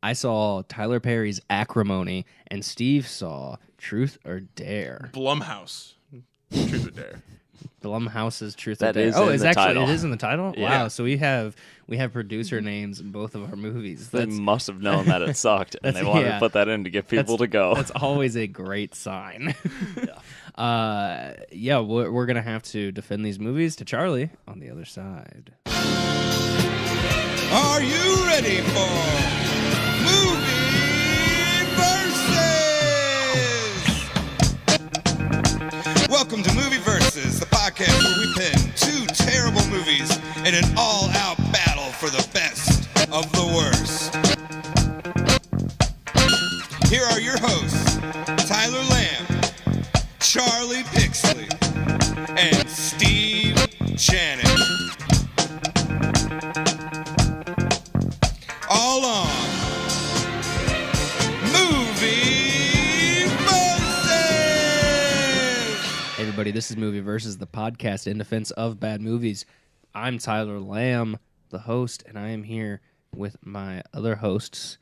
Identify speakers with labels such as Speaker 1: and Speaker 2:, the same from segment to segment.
Speaker 1: I saw Tyler Perry's Acrimony, and Steve saw Truth or Dare.
Speaker 2: Blumhouse. Truth or Dare.
Speaker 1: Blumhouse's Truth
Speaker 3: That
Speaker 1: or Dare.
Speaker 3: is
Speaker 1: Oh,
Speaker 3: in
Speaker 1: it's
Speaker 3: the
Speaker 1: actually
Speaker 3: title.
Speaker 1: it is in the title.
Speaker 3: Yeah.
Speaker 1: Wow, so we have producer names in both of our movies.
Speaker 3: They must have known that it sucked, and they wanted to put that in to get people to go.
Speaker 1: That's always a great sign. We're gonna have to defend these movies to Charlie on the other side.
Speaker 4: Are you ready for Movie Versus? Welcome to Movie Versus, the podcast where we pin two terrible movies in an all-out battle for the best of the worst. Here are your hosts, Tyler Lamb, Charlie Pixley, and Steve Janet. All on Movie Versus!
Speaker 1: Hey everybody, this is Movie Versus, the podcast in defense of bad movies. I'm Tyler Lamb, the host, and I am here with my other hosts,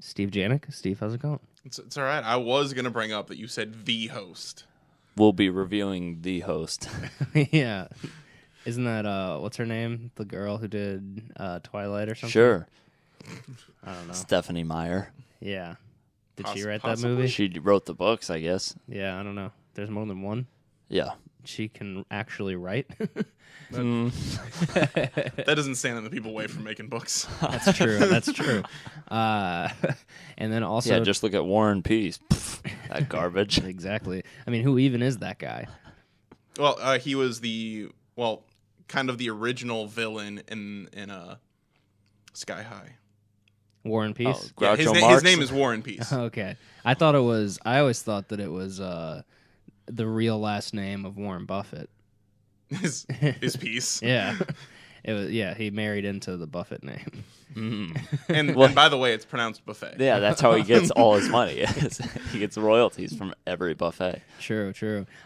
Speaker 1: Steve Janik. Steve, how's it going?
Speaker 2: It's all right. I was going to bring up that you said the host.
Speaker 3: We'll be reviewing the host.
Speaker 1: Yeah. Isn't that, what's her name? The girl who did Twilight or something?
Speaker 3: Sure.
Speaker 1: I don't know.
Speaker 3: Stephanie Meyer.
Speaker 1: Yeah. Did she write
Speaker 2: Possibly.
Speaker 1: that movie?
Speaker 3: She wrote the books, I guess.
Speaker 1: Yeah, I don't know. There's more than one.
Speaker 3: Yeah.
Speaker 1: She can actually write.
Speaker 2: That doesn't stand in the people away from making books.
Speaker 1: That's true. That's true. And then also,
Speaker 3: Yeah, just look at War and Peace. Pff, that garbage.
Speaker 1: exactly. I mean, who even is that guy?
Speaker 2: Well, he was kind of the original villain in Sky High.
Speaker 1: War and Peace.
Speaker 3: Oh, Groucho
Speaker 2: His
Speaker 3: Marx.
Speaker 2: name is War and Peace.
Speaker 1: Okay, I always thought that it was the real last name of Warren Buffett.
Speaker 2: His Peace.
Speaker 1: Yeah, it was. Yeah, he married into the Buffett name.
Speaker 2: And by the way, it's pronounced buffet.
Speaker 3: Yeah, that's how he gets all his money. He gets royalties from every buffet.
Speaker 1: True.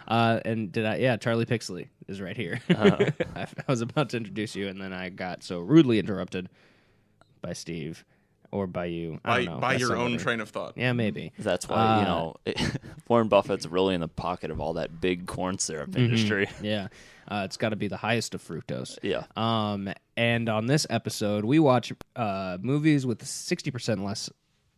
Speaker 1: And Charlie Pixley is right here. I was about to introduce you, and then I got so rudely interrupted by Steve. Or by you. I don't know.
Speaker 2: By your own train of thought.
Speaker 1: Yeah, maybe.
Speaker 3: That's why, Warren Buffett's really in the pocket of all that big corn syrup industry.
Speaker 1: Yeah. It's got to be the highest of fructose.
Speaker 3: Yeah.
Speaker 1: And on this episode, we watch movies with 60% less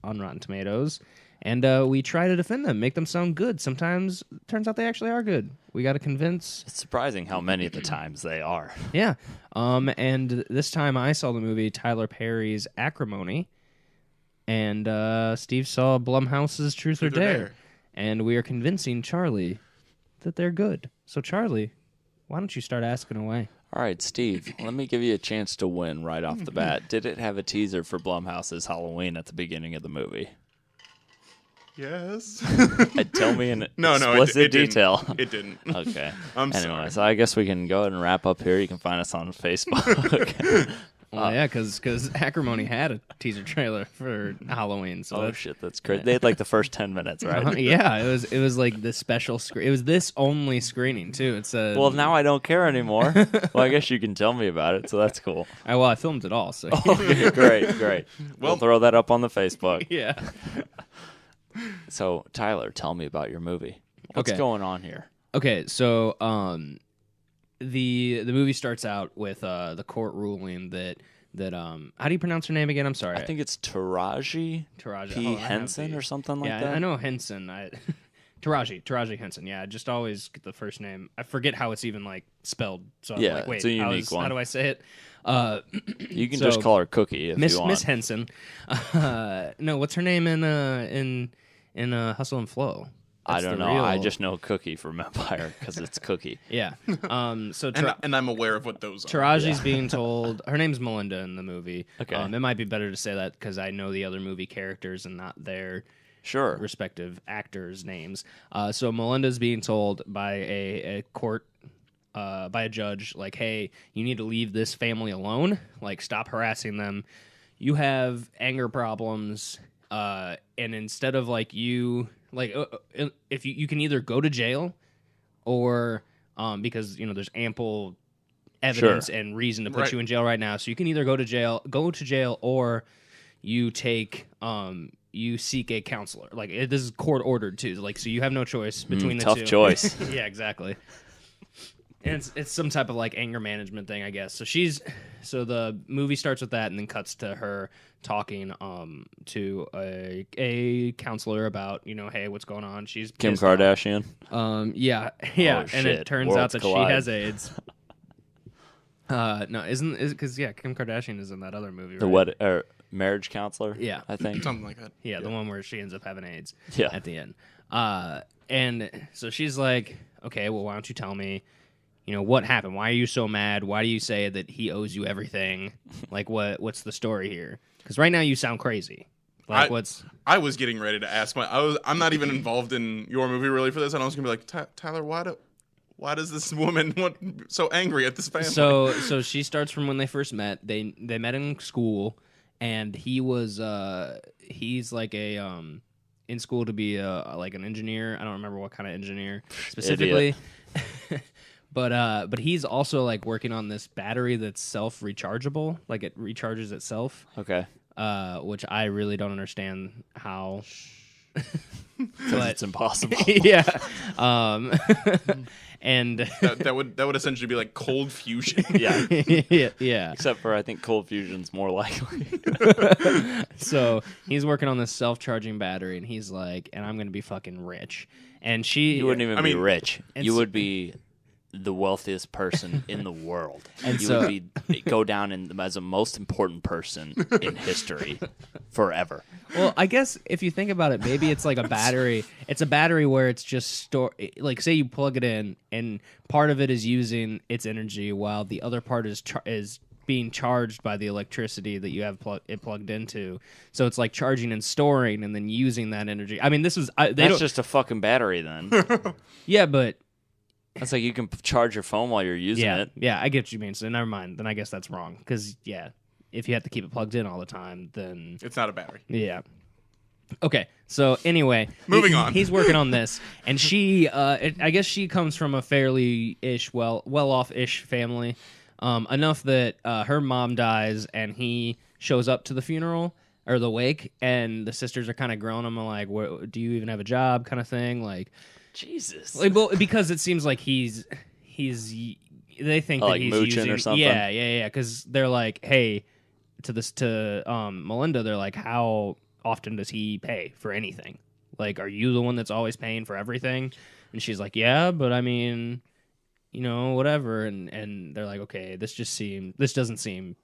Speaker 1: on Rotten Tomatoes, and we try to defend them, make them sound good. Sometimes it turns out they actually are good. We got to convince.
Speaker 3: It's surprising how many of the times they are.
Speaker 1: Yeah. And this time I saw the movie Tyler Perry's Acrimony, and Steve saw Blumhouse's Truth or Dare. And we are convincing Charlie that they're good. So, Charlie, why don't you start asking away?
Speaker 3: All right, Steve, let me give you a chance to win right off the bat. Did it have a teaser for Blumhouse's Halloween at the beginning of the movie?
Speaker 2: Yes.
Speaker 3: Tell me in
Speaker 2: No,
Speaker 3: explicit
Speaker 2: it
Speaker 3: detail.
Speaker 2: Didn't. It didn't.
Speaker 3: Okay.
Speaker 2: I'm
Speaker 3: anyway,
Speaker 2: sorry.
Speaker 3: so I guess we can go ahead and wrap up here. You can find us on Facebook.
Speaker 1: Well, yeah, because Acrimony had a teaser trailer for Halloween. So
Speaker 3: Shit, that's crazy. They had like the first 10 minutes, right?
Speaker 1: Yeah, it was like the special screen. It was this only screening too. It's a
Speaker 3: Well, now I don't care anymore. Well, I guess you can tell me about it, so that's cool.
Speaker 1: I filmed it all. So
Speaker 3: Okay, great. We'll throw that up on the Facebook.
Speaker 1: yeah.
Speaker 3: So, Tyler, tell me about your movie. What's
Speaker 1: Okay.
Speaker 3: going on here?
Speaker 1: Okay, so the movie starts out with the court ruling that how do you pronounce her name again? I'm sorry.
Speaker 3: I think it's Taraji
Speaker 1: Taraji
Speaker 3: P.
Speaker 1: Oh, I have
Speaker 3: Henson
Speaker 1: the-
Speaker 3: or something like
Speaker 1: yeah,
Speaker 3: that.
Speaker 1: I know Henson. Taraji Henson. Yeah, I just always get the first name. I forget how it's even like spelled. So I'm
Speaker 3: Yeah,
Speaker 1: like, wait,
Speaker 3: it's a unique one.
Speaker 1: How do I say it?
Speaker 3: You can
Speaker 1: So,
Speaker 3: just call her Cookie if you want.
Speaker 1: Miss Henson. No, what's her name in Hustle and Flow?
Speaker 3: I
Speaker 1: That's
Speaker 3: don't
Speaker 1: the
Speaker 3: know.
Speaker 1: real-
Speaker 3: I just know Cookie from Empire because it's Cookie.
Speaker 1: Yeah. So
Speaker 2: And I'm aware of what those are.
Speaker 1: Taraji's being told her name's Melinda in the movie.
Speaker 3: Okay.
Speaker 1: It might be better to say that because I know the other movie characters and not their
Speaker 3: Sure.
Speaker 1: respective actors' names. So Melinda's being told by a court, by a judge, like, hey, you need to leave this family alone. Like, stop harassing them. You have anger problems, and instead of like you, like, if you can either go to jail, or because there's ample evidence and reason to put
Speaker 2: Right.
Speaker 1: you in jail right now. So you can either go to jail, or you take you seek a counselor. Like this is court ordered too. Like so you have no choice between the two.
Speaker 3: Tough choice.
Speaker 1: Yeah, exactly. And it's some type of like anger management thing, I guess. So the movie starts with that and then cuts to her talking to a counselor about, hey, what's going on? She's
Speaker 3: Kim
Speaker 1: pissed off.
Speaker 3: Kardashian.
Speaker 1: Yeah. And
Speaker 3: shit.
Speaker 1: it turns
Speaker 3: Worlds
Speaker 1: out that
Speaker 3: collide.
Speaker 1: she has AIDS. No, because Kim Kardashian is in that other movie, right?
Speaker 3: The marriage counselor.
Speaker 1: Yeah.
Speaker 3: I think.
Speaker 2: Something like that.
Speaker 1: Yeah, the one where she ends up having AIDS
Speaker 3: Yeah.
Speaker 1: at the end. And so she's like, okay, well, why don't you tell me, what happened? Why are you so mad? Why do you say that he owes you everything? Like, what's the story here? Because right now you sound crazy. Like,
Speaker 2: I was getting ready to ask I'm not even involved in your movie really for this, and I was gonna be like, Tyler, why does this woman want so angry at this family?
Speaker 1: So she starts from when they first met. They met in school, and he's like in school to be like an engineer. I don't remember what kind of engineer specifically. But he's also like working on this battery that's self-rechargeable, like it recharges itself.
Speaker 3: Okay.
Speaker 1: Which I really don't understand how.
Speaker 3: Because it's impossible.
Speaker 1: Yeah. And
Speaker 2: that would essentially be like cold fusion.
Speaker 3: Yeah.
Speaker 1: yeah.
Speaker 3: Except for I think cold fusion's more likely.
Speaker 1: So he's working on this self-charging battery, and he's like, and I'm gonna be fucking rich. And
Speaker 3: You wouldn't even be rich.
Speaker 1: and
Speaker 3: You
Speaker 1: so-
Speaker 3: would be the wealthiest person in the world.
Speaker 1: And
Speaker 3: you
Speaker 1: so-
Speaker 3: would go down as the most important person in history forever.
Speaker 1: Well, I guess if you think about it, maybe it's like a battery. It's a battery where it's just like say you plug it in, and part of it is using its energy, while the other part is being charged by the electricity that you have it plugged into. So it's like charging and storing, and then using that energy. I mean, this is
Speaker 3: That's just a fucking battery then.
Speaker 1: yeah, but
Speaker 3: That's like you can charge your phone while you're using it.
Speaker 1: yeah, I get what you mean. So never mind. Then I guess that's wrong because if you have to keep it plugged in all the time, then
Speaker 2: It's not a battery.
Speaker 1: yeah. Okay, so anyway,
Speaker 2: Moving on.
Speaker 1: He's working on this, and she, I guess she comes from a fairly well-off-ish family, enough that her mom dies, and he shows up to the funeral or the wake, and the sisters are kind of grilling him, like, "Do you even have a job?" kind of thing, like,
Speaker 3: Jesus.
Speaker 1: like, well, because it seems like he's. They think that
Speaker 3: like
Speaker 1: he's
Speaker 3: mooching
Speaker 1: using
Speaker 3: or something?
Speaker 1: Yeah. Because they're like, hey, to Melinda, they're like, how often does he pay for anything? Like, are you the one that's always paying for everything? And she's like, yeah, but I mean, whatever. And they're like, okay, this doesn't seem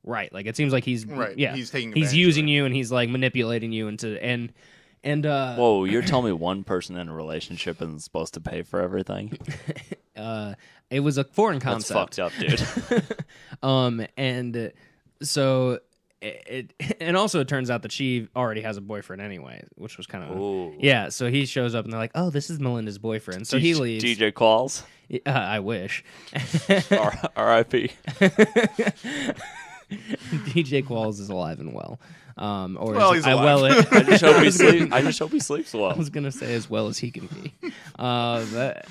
Speaker 1: right. Like, it seems like he's
Speaker 2: Right.
Speaker 1: Yeah,
Speaker 2: He's taking
Speaker 1: he's
Speaker 2: advantage of
Speaker 1: using
Speaker 2: it.
Speaker 1: you, and he's like manipulating you and
Speaker 3: Whoa, you're telling me one person in a relationship isn't supposed to pay for everything?
Speaker 1: it was a foreign
Speaker 3: That's
Speaker 1: concept.
Speaker 3: fucked up, dude.
Speaker 1: And so and also it turns out that she already has a boyfriend anyway, which was kind
Speaker 3: Ooh.
Speaker 1: of yeah. So he shows up and they're like, "Oh, this is Melinda's boyfriend." So he leaves.
Speaker 3: DJ Qualls.
Speaker 1: I wish.
Speaker 3: R.I.P.
Speaker 1: DJ Qualls is alive and well. Or
Speaker 2: Well,
Speaker 1: is-
Speaker 2: he's alive.
Speaker 3: I just hope he sleeps. I just hope he sleeps
Speaker 1: I
Speaker 3: well.
Speaker 1: was gonna say as well as he can be. But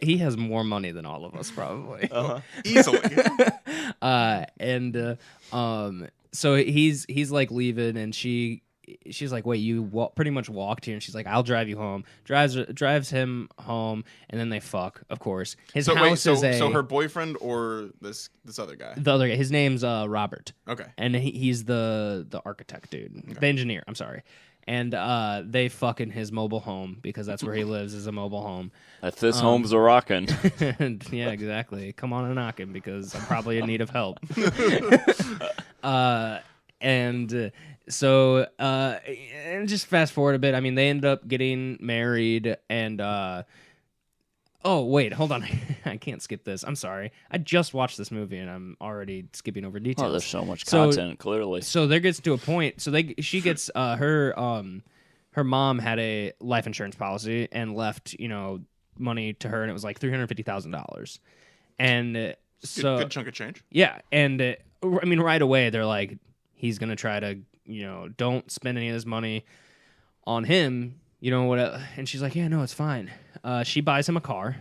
Speaker 1: he has more money than all of us probably.
Speaker 2: Easily.
Speaker 1: So he's like leaving, and she's like, wait, you pretty much walked here, and she's like, I'll drive you home. Drives him home, and then they fuck. Of course, his house is
Speaker 2: so her boyfriend or this other guy?
Speaker 1: the other guy. His name's Robert,
Speaker 2: Okay.
Speaker 1: and he's the architect dude, the engineer. I'm sorry. And they fuck in his mobile home because that's where he lives, is a mobile home.
Speaker 3: If this home's a rockin'.
Speaker 1: Yeah, exactly. Come on and knock him because I'm probably in need of help. So and just fast forward a bit. I mean, they end up getting married, and oh wait, hold on, I can't skip this. I'm sorry. I just watched this movie, and I'm already skipping over details.
Speaker 3: Oh, there's so much
Speaker 1: So-
Speaker 3: content, clearly.
Speaker 1: So there gets to a point. So she gets her mom had a life insurance policy and left money to her, and it was like $350,000. And so
Speaker 2: Good chunk of change.
Speaker 1: yeah, and I mean right away they're like, he's gonna try to don't spend any of this money on him, what? And she's like, yeah, no, it's fine. She buys him a car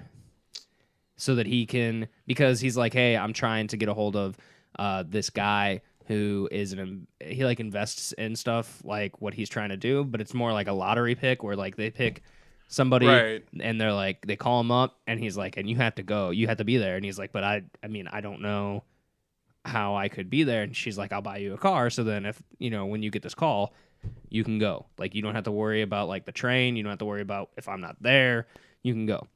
Speaker 1: so that he can, because he's like, hey, I'm trying to get a hold of this guy who is he like invests in stuff like what he's trying to do, but it's more like a lottery pick where like they pick somebody
Speaker 2: Right.
Speaker 1: and they're like they call him up and he's like, and you have to go, you have to be there, and he's like, but I mean I don't know how I could be there, and she's like, I'll buy you a car, so then if when you get this call, you can go, like you don't have to worry about like the train, you don't have to worry about if I'm not there, you can go.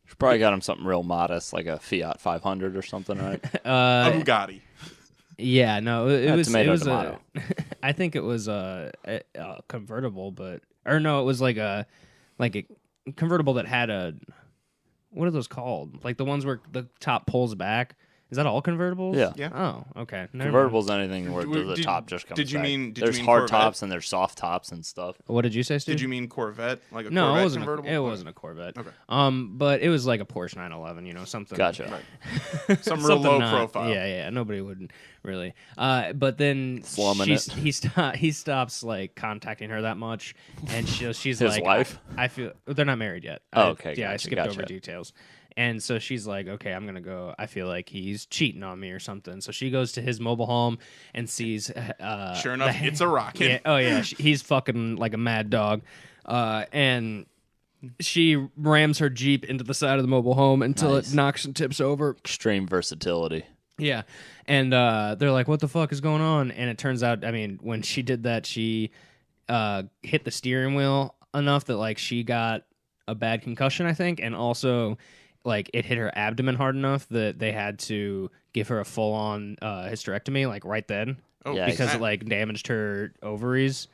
Speaker 3: She probably got him something real modest, like a Fiat 500 or something, right?
Speaker 2: A Bugatti.
Speaker 1: Yeah, no, it was
Speaker 3: tomato.
Speaker 1: I think it was a convertible, but or no, it was like a convertible that had what are those called? Like the ones where the top pulls back. Is that all convertibles?
Speaker 3: Yeah.
Speaker 2: Yeah.
Speaker 1: Oh, okay. Never mind.
Speaker 3: Convertibles, anything where the top just comes
Speaker 2: did you
Speaker 3: back.
Speaker 2: mean- did you
Speaker 3: there's
Speaker 2: mean
Speaker 3: hard
Speaker 2: Corvette?
Speaker 3: tops and there's soft tops and stuff.
Speaker 1: What did you say, Steve?
Speaker 2: Did you mean Corvette? Like a
Speaker 1: No,
Speaker 2: Corvette
Speaker 1: it wasn't.
Speaker 2: convertible?
Speaker 1: It wasn't a Corvette.
Speaker 2: Okay.
Speaker 1: But it was like a Porsche 911. Something.
Speaker 3: Gotcha.
Speaker 2: Some real
Speaker 1: something
Speaker 2: low
Speaker 1: not-
Speaker 2: profile.
Speaker 1: Yeah. Nobody would really. But then
Speaker 3: Slumming it.
Speaker 1: he stops like contacting her that much, and she's
Speaker 3: His
Speaker 1: like,
Speaker 3: wife?
Speaker 1: I feel they're not married yet.
Speaker 3: Oh, okay,
Speaker 1: Yeah, I
Speaker 3: gotcha,
Speaker 1: skipped over
Speaker 3: gotcha.
Speaker 1: details. And so she's like, okay, I'm going to go. I feel like he's cheating on me or something. So she goes to his mobile home and sees.
Speaker 2: Sure enough, it's a rocket.
Speaker 1: Yeah, oh, yeah. He's fucking like a mad dog. And she rams her Jeep into the side of the mobile home until
Speaker 3: Nice.
Speaker 1: it knocks and tips over.
Speaker 3: Extreme versatility.
Speaker 1: Yeah. And they're like, what the fuck is going on? And it turns out, I mean, when she did that, she hit the steering wheel enough that like she got a bad concussion, I think. And also like it hit her abdomen hard enough that they had to give her a full-on hysterectomy like right then.
Speaker 2: Oh,
Speaker 3: Yeah,
Speaker 1: Because
Speaker 2: snap.
Speaker 1: it like damaged her ovaries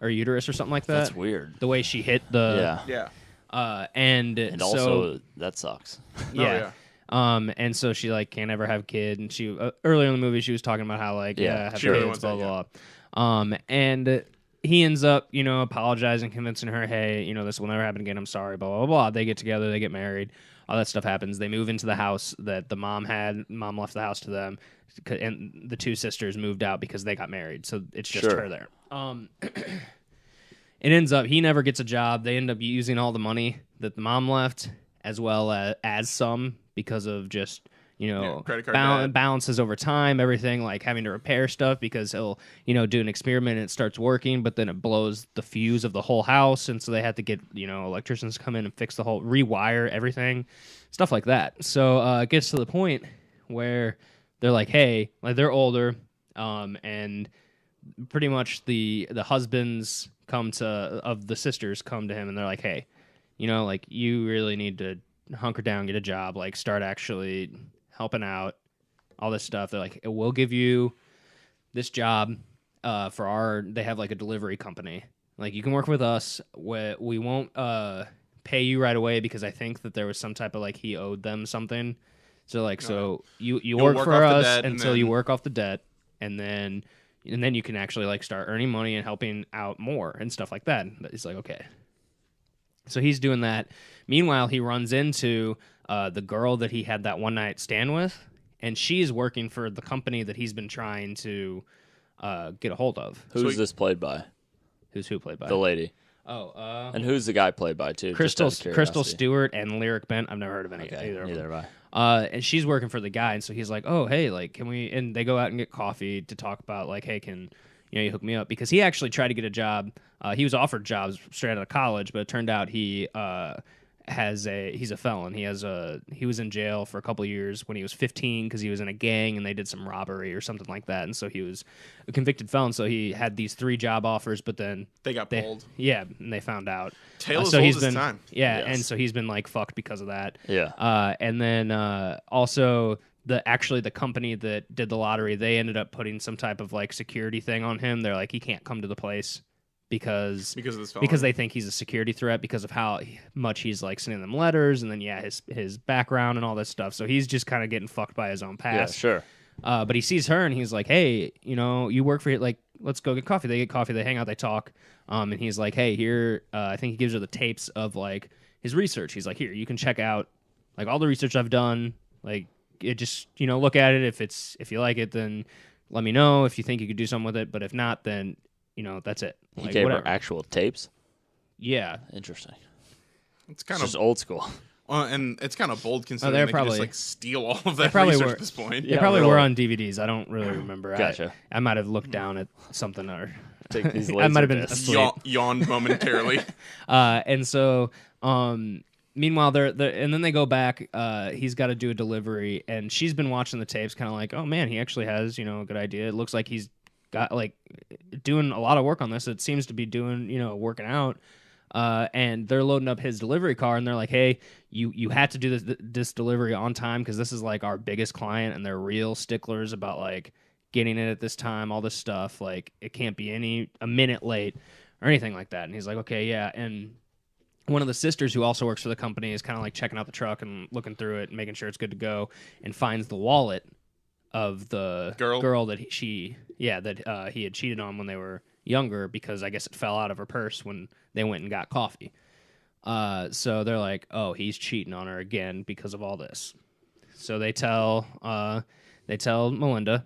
Speaker 1: or uterus or something like that.
Speaker 3: That's weird.
Speaker 1: The way she hit the
Speaker 3: Yeah.
Speaker 2: Yeah.
Speaker 1: and
Speaker 3: And
Speaker 1: so
Speaker 3: also, that sucks.
Speaker 1: yeah. And so she like can't ever have a kid, and she earlier in the movie she was talking about how like
Speaker 3: Yeah,
Speaker 1: have
Speaker 2: she really
Speaker 1: kids,
Speaker 2: wants
Speaker 1: blah
Speaker 2: that,
Speaker 1: blah. And he ends up apologizing, convincing her, hey, this will never happen again. I'm sorry, blah blah blah. They get together, they get married, all that stuff happens. They move into the house that the mom had. Mom left the house to them, and the two sisters moved out because they got married. So it's just
Speaker 3: Sure.
Speaker 1: her there. It ends up he never gets a job. They end up using all the money that the mom left, as well as some because of just
Speaker 2: credit card debt.
Speaker 1: balances over time, everything like having to repair stuff because he'll do an experiment and it starts working, but then it blows the fuse of the whole house, and so they have to get electricians to come in and fix the whole rewire everything, stuff like that. So it gets to the point where they're like, hey, like they're older, and pretty much the husbands of the sisters come to him and they're like, hey, like you really need to hunker down, get a job, like start actually helping out, all this stuff. They're like, we'll give you this job they have like a delivery company. Like you can work with us. We won't pay you right away because I think that there was some type of like he owed them something. So like, so you work for
Speaker 2: off the
Speaker 1: us
Speaker 2: debt and
Speaker 1: until you
Speaker 2: then-
Speaker 1: work off the debt, and then you can actually like start earning money and helping out more and stuff like that. But he's like, okay. So he's doing that. Meanwhile, he runs into the girl that he had that one night stand with, and she's working for the company that he's been trying to get a hold of.
Speaker 3: Who's this played by?
Speaker 1: Who played by?
Speaker 3: The lady.
Speaker 1: Oh,
Speaker 3: And who's the guy played by, too? Just out of
Speaker 1: Crystal
Speaker 3: curiosity.
Speaker 1: Stewart and Lyric Bent. I've never heard of any
Speaker 3: Okay,
Speaker 1: either of them.
Speaker 3: neither have I.
Speaker 1: And she's working for the guy, and so he's like, "Oh, hey, like, can we?" And they go out and get coffee to talk about, like, "Hey, can you hook me up?" Because he actually tried to get a job. He was offered jobs straight out of college, but it turned out he's a felon. He was in jail for a couple of years when he was 15 because he was in a gang and they did some robbery or something like that, and so he was a convicted felon. So he had these 3 job offers, but then
Speaker 2: They got pulled.
Speaker 1: yeah, and they found out.
Speaker 2: Tale as
Speaker 1: so
Speaker 2: old
Speaker 1: he's
Speaker 2: as
Speaker 1: been
Speaker 2: time.
Speaker 1: yeah,
Speaker 3: Yes.
Speaker 1: and so he's been like fucked because of that.
Speaker 3: Yeah.
Speaker 1: And then also the company that did the lottery, they ended up putting some type of like security thing on him. They're like, he can't come to the place because
Speaker 2: Because of this felony.
Speaker 1: because they think he's a security threat because of how much he's like sending them letters, and then his background and all this stuff. So he's just kind of getting fucked by his own
Speaker 3: Yeah,
Speaker 1: past.
Speaker 3: sure.
Speaker 1: But he sees her and he's like, hey, you work for it. Like, let's go get coffee. They get coffee. They hang out. They talk. And he's like, hey, here. I think he gives her the tapes of like his research. He's like, here, you can check out like all the research I've done. Like, it just look at it. If you like it, then let me know. If you think you could do something with it, but if not, then that's it.
Speaker 3: He
Speaker 1: Like,
Speaker 3: gave
Speaker 1: whatever.
Speaker 3: her actual tapes?
Speaker 1: Yeah.
Speaker 3: Interesting.
Speaker 2: It's kind
Speaker 3: It's
Speaker 2: of
Speaker 3: just old school.
Speaker 2: And it's kind of bold considering
Speaker 1: they're
Speaker 2: they
Speaker 1: probably-
Speaker 2: can just like steal all of that
Speaker 1: probably
Speaker 2: research
Speaker 1: were-
Speaker 2: at this point.
Speaker 1: They probably
Speaker 3: really.
Speaker 1: were on DVDs. I don't really remember.
Speaker 3: Gotcha.
Speaker 1: I might have looked down at something or
Speaker 3: Take these
Speaker 1: I might have been
Speaker 3: laser discs.
Speaker 1: asleep.
Speaker 2: Yawned momentarily.
Speaker 1: And so, meanwhile, they're and then they go back. He's got to do a delivery, and she's been watching the tapes, kind of like, oh man, he actually has, a good idea. It looks like he's got like doing a lot of work on this. It seems to be doing, working out. And they're loading up his delivery car, and they're like, hey, you had to do this delivery on time because this is like our biggest client, and they're real sticklers about like getting it at this time, all this stuff. Like it can't be a minute late or anything like that. And he's like, okay, yeah. And one of the sisters who also works for the company is kind of like checking out the truck and looking through it and making sure it's good to go, and finds the wallet of the girl that he had cheated on when they were younger, because I guess it fell out of her purse when they went and got coffee. So they're like, oh, he's cheating on her again because of all this. So they tell Melinda,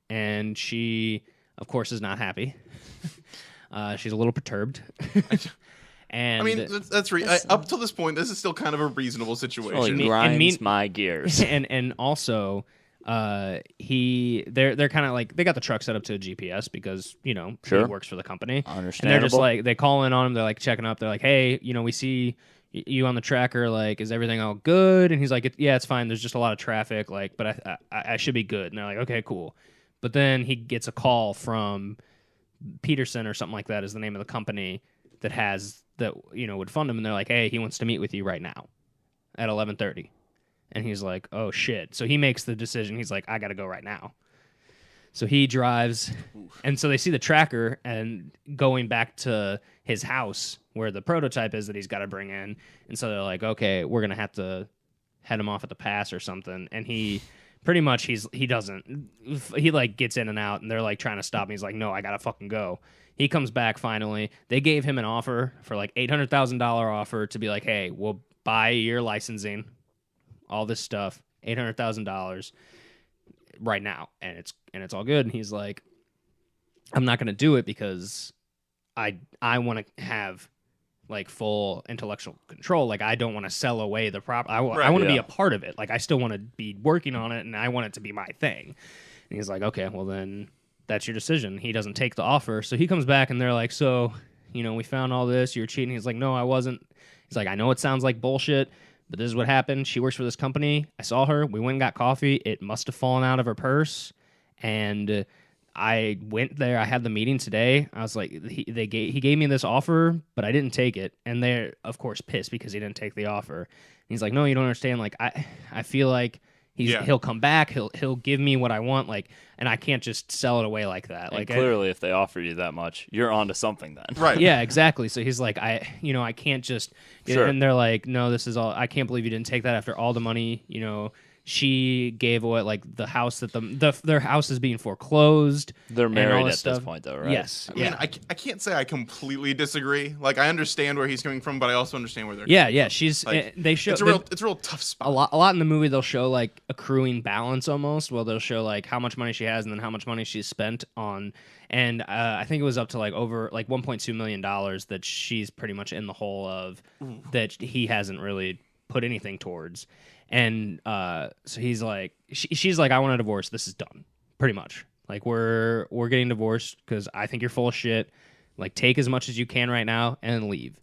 Speaker 1: and she, of course, is not happy. She's a little perturbed. And
Speaker 2: I mean, that's up till this point, this is still kind of a reasonable situation.
Speaker 3: Really grinds my gears.
Speaker 1: And also, they're kind of like, they got the truck set up to a GPS because he works for the company.
Speaker 3: Understandable.
Speaker 1: And they're just like, they call in on him. They're like checking up. They're like, hey, we see you on the tracker. Like, is everything all good? And he's like, yeah, it's fine. There's just a lot of traffic. Like, but I should be good. And they're like, okay, cool. But then he gets a call from Peterson or something like that is the name of the company that would fund him. And they're like, hey, he wants to meet with you right now at 11:30. And he's like, oh, shit. So he makes the decision. He's like, I got to go right now. So he drives. And so they see the tracker and going back to his house where the prototype is that he's got to bring in. And so they're like, okay, we're going to have to head him off at the pass or something. And he pretty much, he like gets in and out, and they're like trying to stop him. He's like, no, I got to fucking go. He comes back finally. They gave him an offer for like $800,000 offer to be like, hey, we'll buy your licensing, all this stuff, $800,000 right now, and it's all good. And he's like, I'm not going to do it because I want to have like full intellectual control. Like, I don't want to sell away the property. I want to be a part of it. Like, I still want to be working on it, and I want it to be my thing. And he's like, okay, well then that's your decision. He doesn't take the offer. So he comes back, and they're like, so, we found all this. You're cheating. He's like, no, I wasn't. He's like, I know it sounds like bullshit, but this is what happened. She works for this company. I saw her. We went and got coffee. It must have fallen out of her purse. And I went there. I had the meeting today. I was like, he gave me this offer, but I didn't take it. And they're, of course, pissed because he didn't take the offer. And he's like, no, you don't understand. Like, I feel like he'll come back. He'll give me what I want. Like, and I can't just sell it away like that.
Speaker 3: And
Speaker 1: like,
Speaker 3: clearly, if they offer you that much, you're onto something then.
Speaker 2: Right.
Speaker 1: Yeah, exactly. So he's like, I can't just.
Speaker 3: Sure.
Speaker 1: And they're like, no, this is all. I can't believe you didn't take that after all the money. She gave away like the house that their house is being foreclosed.
Speaker 3: They're
Speaker 1: and all
Speaker 3: married at
Speaker 1: this stuff.
Speaker 3: this point, though, right?
Speaker 1: Yes.
Speaker 2: I mean, I can't say I completely disagree. Like, I understand where he's coming from, but I also understand where they're
Speaker 1: Yeah,
Speaker 2: coming
Speaker 1: yeah.
Speaker 2: from.
Speaker 1: She's.
Speaker 2: Like,
Speaker 1: They show.
Speaker 2: it's a real tough spot.
Speaker 1: A lot in the movie they'll show like accruing balance almost. Well, they'll show like how much money she has and then how much money she's spent on. And I think it was up to like over like $1.2 million that she's pretty much in the hole of, that he hasn't really put anything towards. And so he's like, she's like, I want a divorce. This is done, pretty much. Like, we're getting divorced because I think you're full of shit. Like, take as much as you can right now and leave.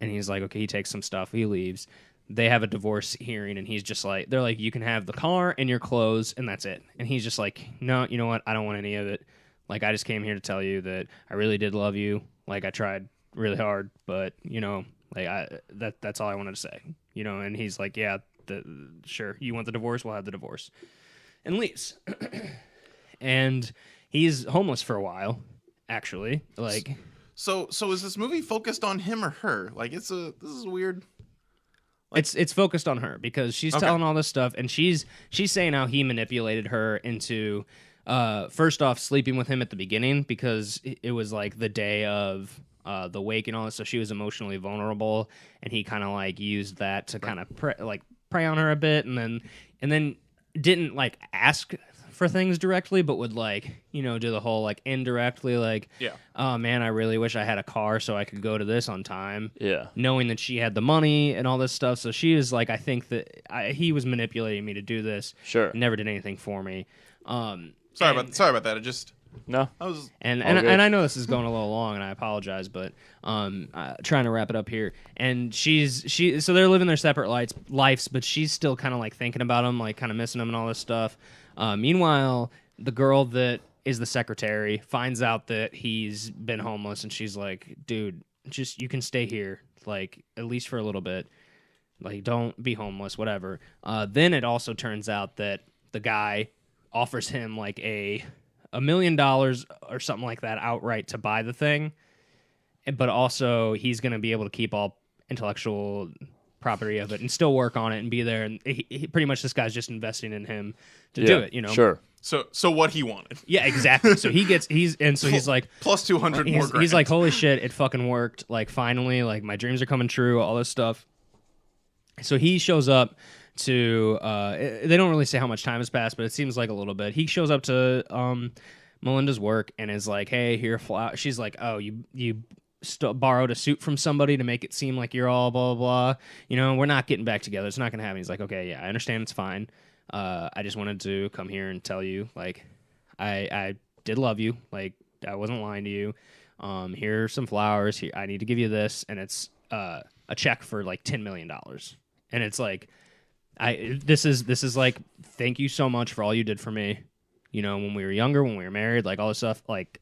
Speaker 1: And he's like, okay, he takes some stuff. He leaves. They have a divorce hearing, and he's just like, they're like, you can have the car and your clothes, and that's it. And he's just like, no, you know what? I don't want any of it. Like, I just came here to tell you that I really did love you. Like, I tried really hard, but, like, that's all I wanted to say. And he's like, yeah, sure, you want the divorce? We'll have the divorce. And leaves. And he's homeless for a while, actually. Like,
Speaker 2: So is this movie focused on him or her? Like, this is weird.
Speaker 1: it's focused on her because she's telling all this stuff, and she's saying how he manipulated her into first off sleeping with him at the beginning because it was like the day of the wake and all this, so she was emotionally vulnerable, and he kind of like used that to kind of prey on her a bit, and then didn't like ask for things directly, but would like, do the whole like indirectly, like, oh man, I really wish I had a car so I could go to this on time.
Speaker 3: Yeah.
Speaker 1: Knowing that she had the money and all this stuff. So she is like, I think that he was manipulating me to do this.
Speaker 3: Sure.
Speaker 1: Never did anything for me.
Speaker 2: Sorry about that. It just
Speaker 3: No.
Speaker 2: I was
Speaker 1: and I know this is going a little long, and I apologize, but trying to wrap it up here. And so they're living their separate lives, but she's still kind of like thinking about him, like kind of missing him and all this stuff. Meanwhile, the girl that is the secretary finds out that he's been homeless, and she's like, "Dude, just you can stay here, like at least for a little bit. Like don't be homeless, whatever." Then it also turns out that the guy offers him like $1 million or something like that outright to buy the thing, but also he's going to be able to keep all intellectual property of it and still work on it and be there. And he pretty much this guy's just investing in him to do it,
Speaker 3: Sure.
Speaker 2: So what he wanted.
Speaker 1: Yeah, exactly. So he's like
Speaker 2: plus 200 more grand.
Speaker 1: He's like, holy shit, it fucking worked. Like finally, like my dreams are coming true, all this stuff. So he shows up to they don't really say how much time has passed, but it seems like a little bit. He shows up to Melinda's work and is like, hey, here, flower. She's like, oh, you borrowed a suit from somebody to make it seem like you're all blah blah blah. We're not getting back together, it's not gonna happen. He's like, okay, yeah, I understand, it's fine. I just wanted to come here and tell you, like, I did love you, like I wasn't lying to you. Here are some flowers. Here, I need to give you this, and it's a check for like $10 million. And it's like, this is like, thank you so much for all you did for me. When we were younger, when we were married, like all this stuff. Like,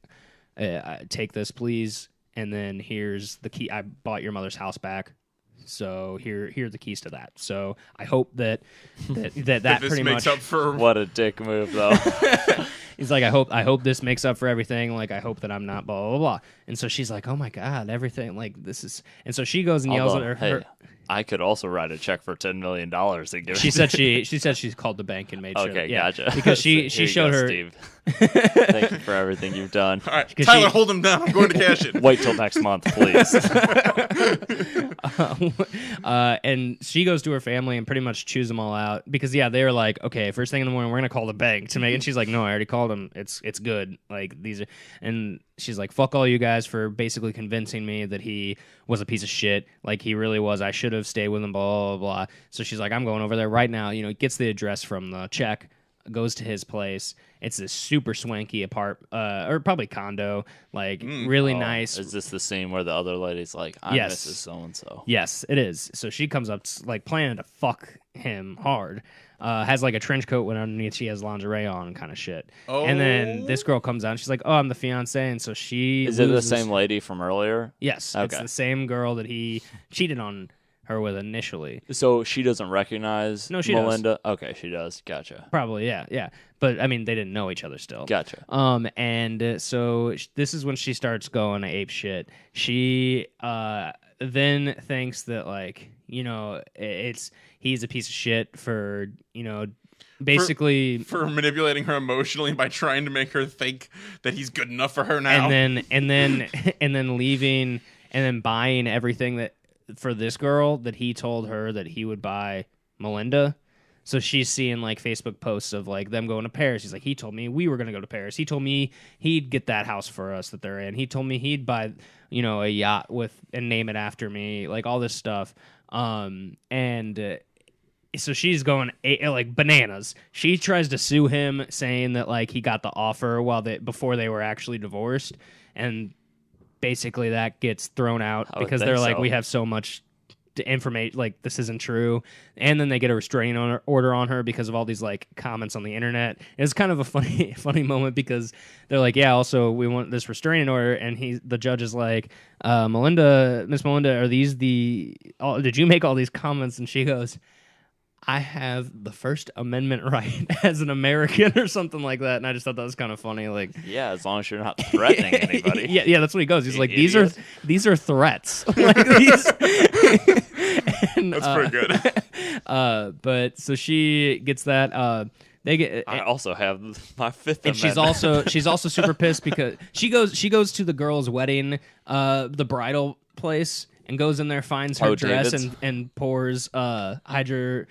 Speaker 1: take this, please. And then here's the key. I bought your mother's house back, so here are the keys to that. So I hope that
Speaker 2: this
Speaker 1: pretty
Speaker 2: makes
Speaker 1: much
Speaker 2: up for.
Speaker 3: What a dick move, though.
Speaker 1: He's like, I hope this makes up for everything. Like, I hope that I'm not blah blah blah. And so she's like, oh my god, everything, like this is. And so she goes and yells at her.
Speaker 3: Hey, I could also write a check for $10 million and give.
Speaker 1: She said she called the bank and made sure.
Speaker 3: Okay,
Speaker 1: yeah,
Speaker 3: gotcha.
Speaker 1: Because she showed her.
Speaker 3: Steve. Thank you for everything you've done.
Speaker 2: All right, Tyler, hold him down. I'm going to cash it.
Speaker 3: Wait till next month, please.
Speaker 1: And she goes to her family and pretty much chews them all out because they're like, okay, first thing in the morning we're gonna call the bank to make. And she's like, no, I already called them. It's good. Like these are, and she's like, fuck all you guys for basically convincing me that he was a piece of shit. Like he really was. I should have stayed with him. Blah blah blah. So she's like, I'm going over there right now. Gets the address from the check. Goes to his place. It's this super swanky or probably condo, like really nice.
Speaker 3: Is this the scene where the other lady's like, I'm
Speaker 1: Yes.
Speaker 3: Mrs. So-and-so?
Speaker 1: Yes, it is. So she comes up like planning to fuck him hard. Has like a trench coat when underneath she has lingerie on kind of shit.
Speaker 2: Oh.
Speaker 1: And then this girl comes out and she's like, oh, I'm the fiance. And so she
Speaker 3: Is it the same lady from earlier?
Speaker 1: Yes.
Speaker 3: Okay.
Speaker 1: It's the same girl that he cheated on her with initially.
Speaker 3: So she doesn't recognize
Speaker 1: she
Speaker 3: Melinda? Okay, she does. Gotcha.
Speaker 1: Probably, yeah. But I mean, they didn't know each other still.
Speaker 3: Gotcha.
Speaker 1: And so this is when she starts going ape shit. She then thinks that like, he's a piece of shit for, basically
Speaker 2: for manipulating her emotionally by trying to make her think that he's good enough for her now.
Speaker 1: and then leaving and then buying everything that for this girl that he told her that he would buy Melinda. So she's seeing like Facebook posts of like them going to Paris. He's like, he told me we were going to go to Paris. He told me he'd get that house for us that they're in. He told me he'd buy, a yacht and name it after me, like all this stuff. So she's going like bananas. She tries to sue him, saying that like he got the offer before they were actually divorced, and basically that gets thrown out because they're like, we have so much information, like this isn't true. And then they get a restraining order on her because of all these like comments on the internet. It's kind of a funny moment because they're like, yeah, also we want this restraining order, and the judge is like, Miss Melinda, are these did you make all these comments? And she goes, I have the First Amendment right as an American or something like that. And I just thought that was kind of funny. Like,
Speaker 3: yeah, as long as you're not threatening anybody.
Speaker 1: yeah, that's what he goes. He's like, these are threats. Like these. And,
Speaker 2: that's pretty good.
Speaker 1: But so she gets that. They get.
Speaker 3: I also have my Fifth
Speaker 1: and
Speaker 3: Amendment.
Speaker 1: she's also super pissed because she goes to the girl's wedding, the bridal place, and goes in there, finds her dress,
Speaker 3: David's?
Speaker 1: and pours hydrogen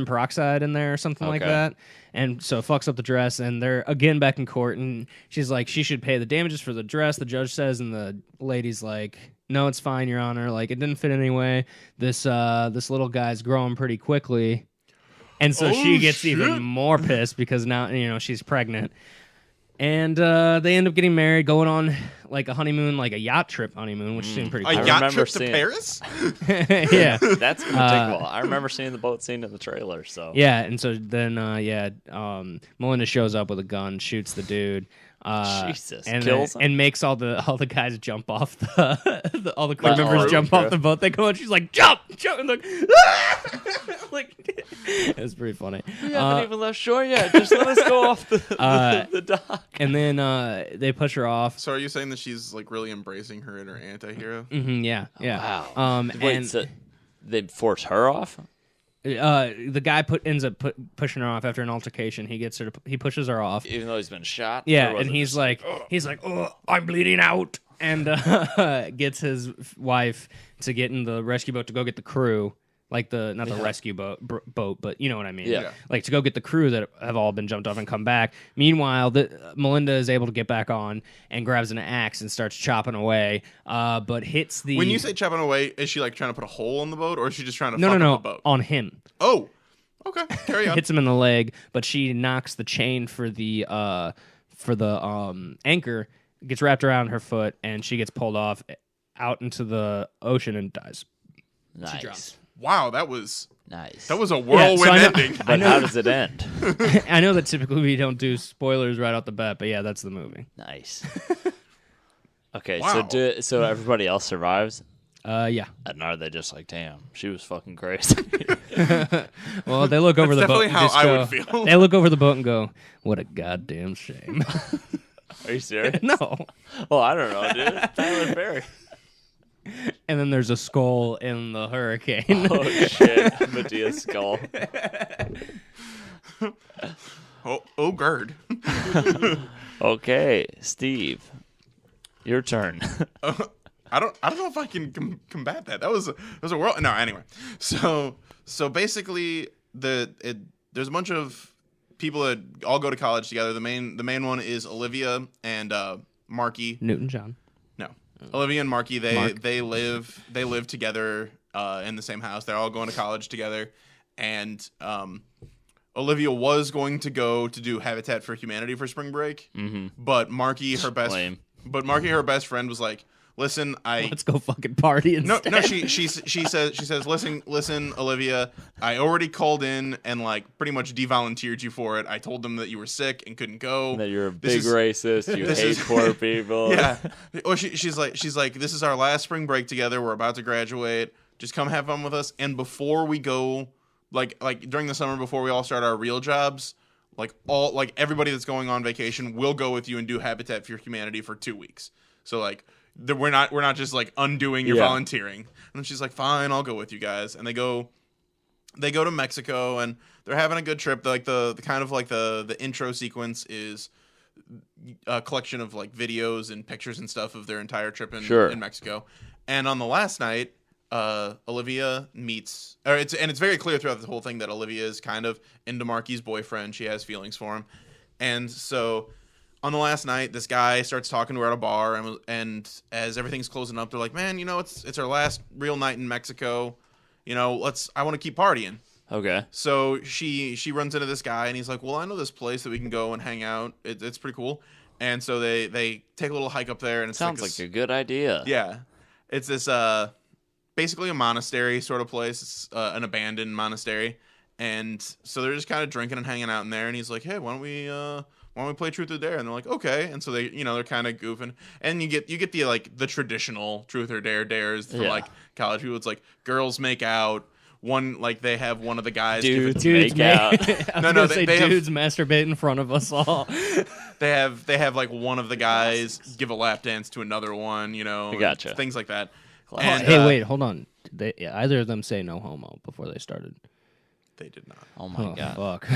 Speaker 1: peroxide in there or something like
Speaker 3: Okay.
Speaker 1: that. And so fucks up the dress, and they're again back in court, and she's like, she should pay the damages for the dress, the judge says, and the lady's like, no, it's fine, Your Honor. Like, it didn't fit anyway. This little guy's growing pretty quickly. And so she gets even more pissed because now, she's pregnant. And they end up getting married, going on like a honeymoon, like a yacht trip honeymoon, which seemed pretty
Speaker 2: A
Speaker 1: cool.
Speaker 2: yacht
Speaker 3: remember
Speaker 2: trip to
Speaker 3: seeing-
Speaker 2: Paris?
Speaker 1: Yeah.
Speaker 3: That's ridiculous. I remember seeing the boat scene in the trailer. So
Speaker 1: Yeah, and so then, Melinda shows up with a gun, shoots the dude,
Speaker 3: Jesus,
Speaker 1: and
Speaker 3: kills him?
Speaker 1: and makes all the guys jump off all the crew
Speaker 3: Like,
Speaker 1: members
Speaker 3: oh,
Speaker 1: jump
Speaker 3: okay.
Speaker 1: off the boat. They go and she's like, jump, and like, like it's pretty funny.
Speaker 3: we haven't even left shore yet. Just let us go off the dock.
Speaker 1: And then they push her off.
Speaker 2: So are you saying that she's like really embracing her inner anti-hero?
Speaker 1: Yeah.
Speaker 3: Wow. Wait,
Speaker 1: And
Speaker 3: so they force her off?
Speaker 1: the guy ends up pushing her off after an altercation. He pushes her off.
Speaker 3: Even though he's been shot?
Speaker 1: Yeah,
Speaker 3: Or was
Speaker 1: and
Speaker 3: it
Speaker 1: he's
Speaker 3: just
Speaker 1: like, oh, I'm bleeding out, and gets his wife to get in the rescue boat to go get the crew, like the rescue boat, but you know what I mean.
Speaker 3: Yeah.
Speaker 1: Like to go get the crew that have all been jumped off and come back. Meanwhile, Melinda is able to get back on and grabs an axe and starts chopping away, but hits the.
Speaker 2: When you say chopping away, is she like trying to put a hole in the boat, or is she just trying to fuck up the boat?
Speaker 1: on him.
Speaker 2: Oh, okay, carry on.
Speaker 1: Hits him in the leg, but she knocks the chain for the anchor, gets wrapped around her foot, and she gets pulled off out into the ocean and dies.
Speaker 3: nice.
Speaker 1: drops.
Speaker 2: Wow, that was
Speaker 3: Nice.
Speaker 2: a whirlwind
Speaker 1: I know-
Speaker 2: ending.
Speaker 3: But how does it end?
Speaker 1: I know that typically we don't do spoilers right off the bat, but yeah, that's the movie.
Speaker 3: Nice. Okay,
Speaker 2: Wow.
Speaker 3: so everybody else survives,
Speaker 1: Yeah.
Speaker 3: and are they just like, damn, she was fucking crazy?
Speaker 1: Well, they look over
Speaker 2: That's
Speaker 1: the boat.
Speaker 2: definitely
Speaker 1: and
Speaker 2: how
Speaker 1: just
Speaker 2: I
Speaker 1: go-
Speaker 2: would feel.
Speaker 1: They look over the boat and go, "What a goddamn shame."
Speaker 3: Are you serious?
Speaker 1: No.
Speaker 3: Well, I don't know, dude. Tyler Perry.
Speaker 1: And then there's a skull in the hurricane.
Speaker 3: Oh shit, Medea's skull.
Speaker 2: Oh, Gerd.
Speaker 3: Okay, Steve, your turn.
Speaker 2: I don't know if I can combat that. That was a world. No, anyway. So basically, there's a bunch of people that all go to college together. The main one is Olivia and Marky.
Speaker 1: Newton John.
Speaker 2: No, Olivia and Marky.
Speaker 1: Mark.
Speaker 2: They live together in the same house. They're all going to college together, and Olivia was going to go to do Habitat for Humanity for spring break, but Marky, her best friend, was like, "Listen,
Speaker 1: Let's go fucking party instead.
Speaker 2: no, she says, listen, Olivia, I already called in and like pretty much devolunteered you for it. I told them that you were sick and couldn't go.
Speaker 3: That you're a
Speaker 2: This
Speaker 3: big
Speaker 2: is-
Speaker 3: racist. You
Speaker 2: this
Speaker 3: hate
Speaker 2: is-
Speaker 3: poor people.
Speaker 2: Yeah. Or she's like, this is our last spring break together. We're about to graduate. Just come have fun with us. And before we go, like during the summer, before we all start our real jobs, everybody that's going on vacation will go with you and do Habitat for Humanity for 2 weeks. So like, we're not just like undoing your
Speaker 3: Yeah.
Speaker 2: volunteering." And she's like, "Fine, I'll go with you guys." And they go to Mexico and they're having a good trip. Like the kind of like the intro sequence is a collection of like videos and pictures and stuff of their entire trip in Mexico. And on the last night, Olivia meets, it's very clear throughout the whole thing that Olivia is kind of into Marky's boyfriend. She has feelings for him. And so on the last night, this guy starts talking to her at a bar, and as everything's closing up, they're like, "Man, it's our last real night in Mexico. I want to keep partying."
Speaker 3: Okay.
Speaker 2: So she runs into this guy, and he's like, "Well, I know this place that we can go and hang out. It's pretty cool." And so they take a little hike up there, and it
Speaker 3: Sounds like a good idea.
Speaker 2: yeah, it's this basically a monastery sort of place. It's an abandoned monastery, and so they're just kind of drinking and hanging out in there. And he's like, "Hey, why don't we play Truth or Dare?" And they're like, "Okay." And so they, they're kind of goofing, and you get the like the traditional Truth or Dare dares for
Speaker 3: Yeah.
Speaker 2: like college people. It's like girls make out. One, like they have one of the guys
Speaker 3: Dudes
Speaker 1: Dudes
Speaker 3: make out.
Speaker 2: No,
Speaker 1: say
Speaker 2: they have-
Speaker 1: dudes masturbate in front of us all.
Speaker 2: they have like one of the guys give a lap dance to another one, and
Speaker 3: gotcha.
Speaker 2: things like that.
Speaker 3: Classic.
Speaker 2: And,
Speaker 1: Hey, wait, hold on. Either of them say no homo before they started.
Speaker 2: They did not.
Speaker 3: Oh my god.
Speaker 1: Fuck.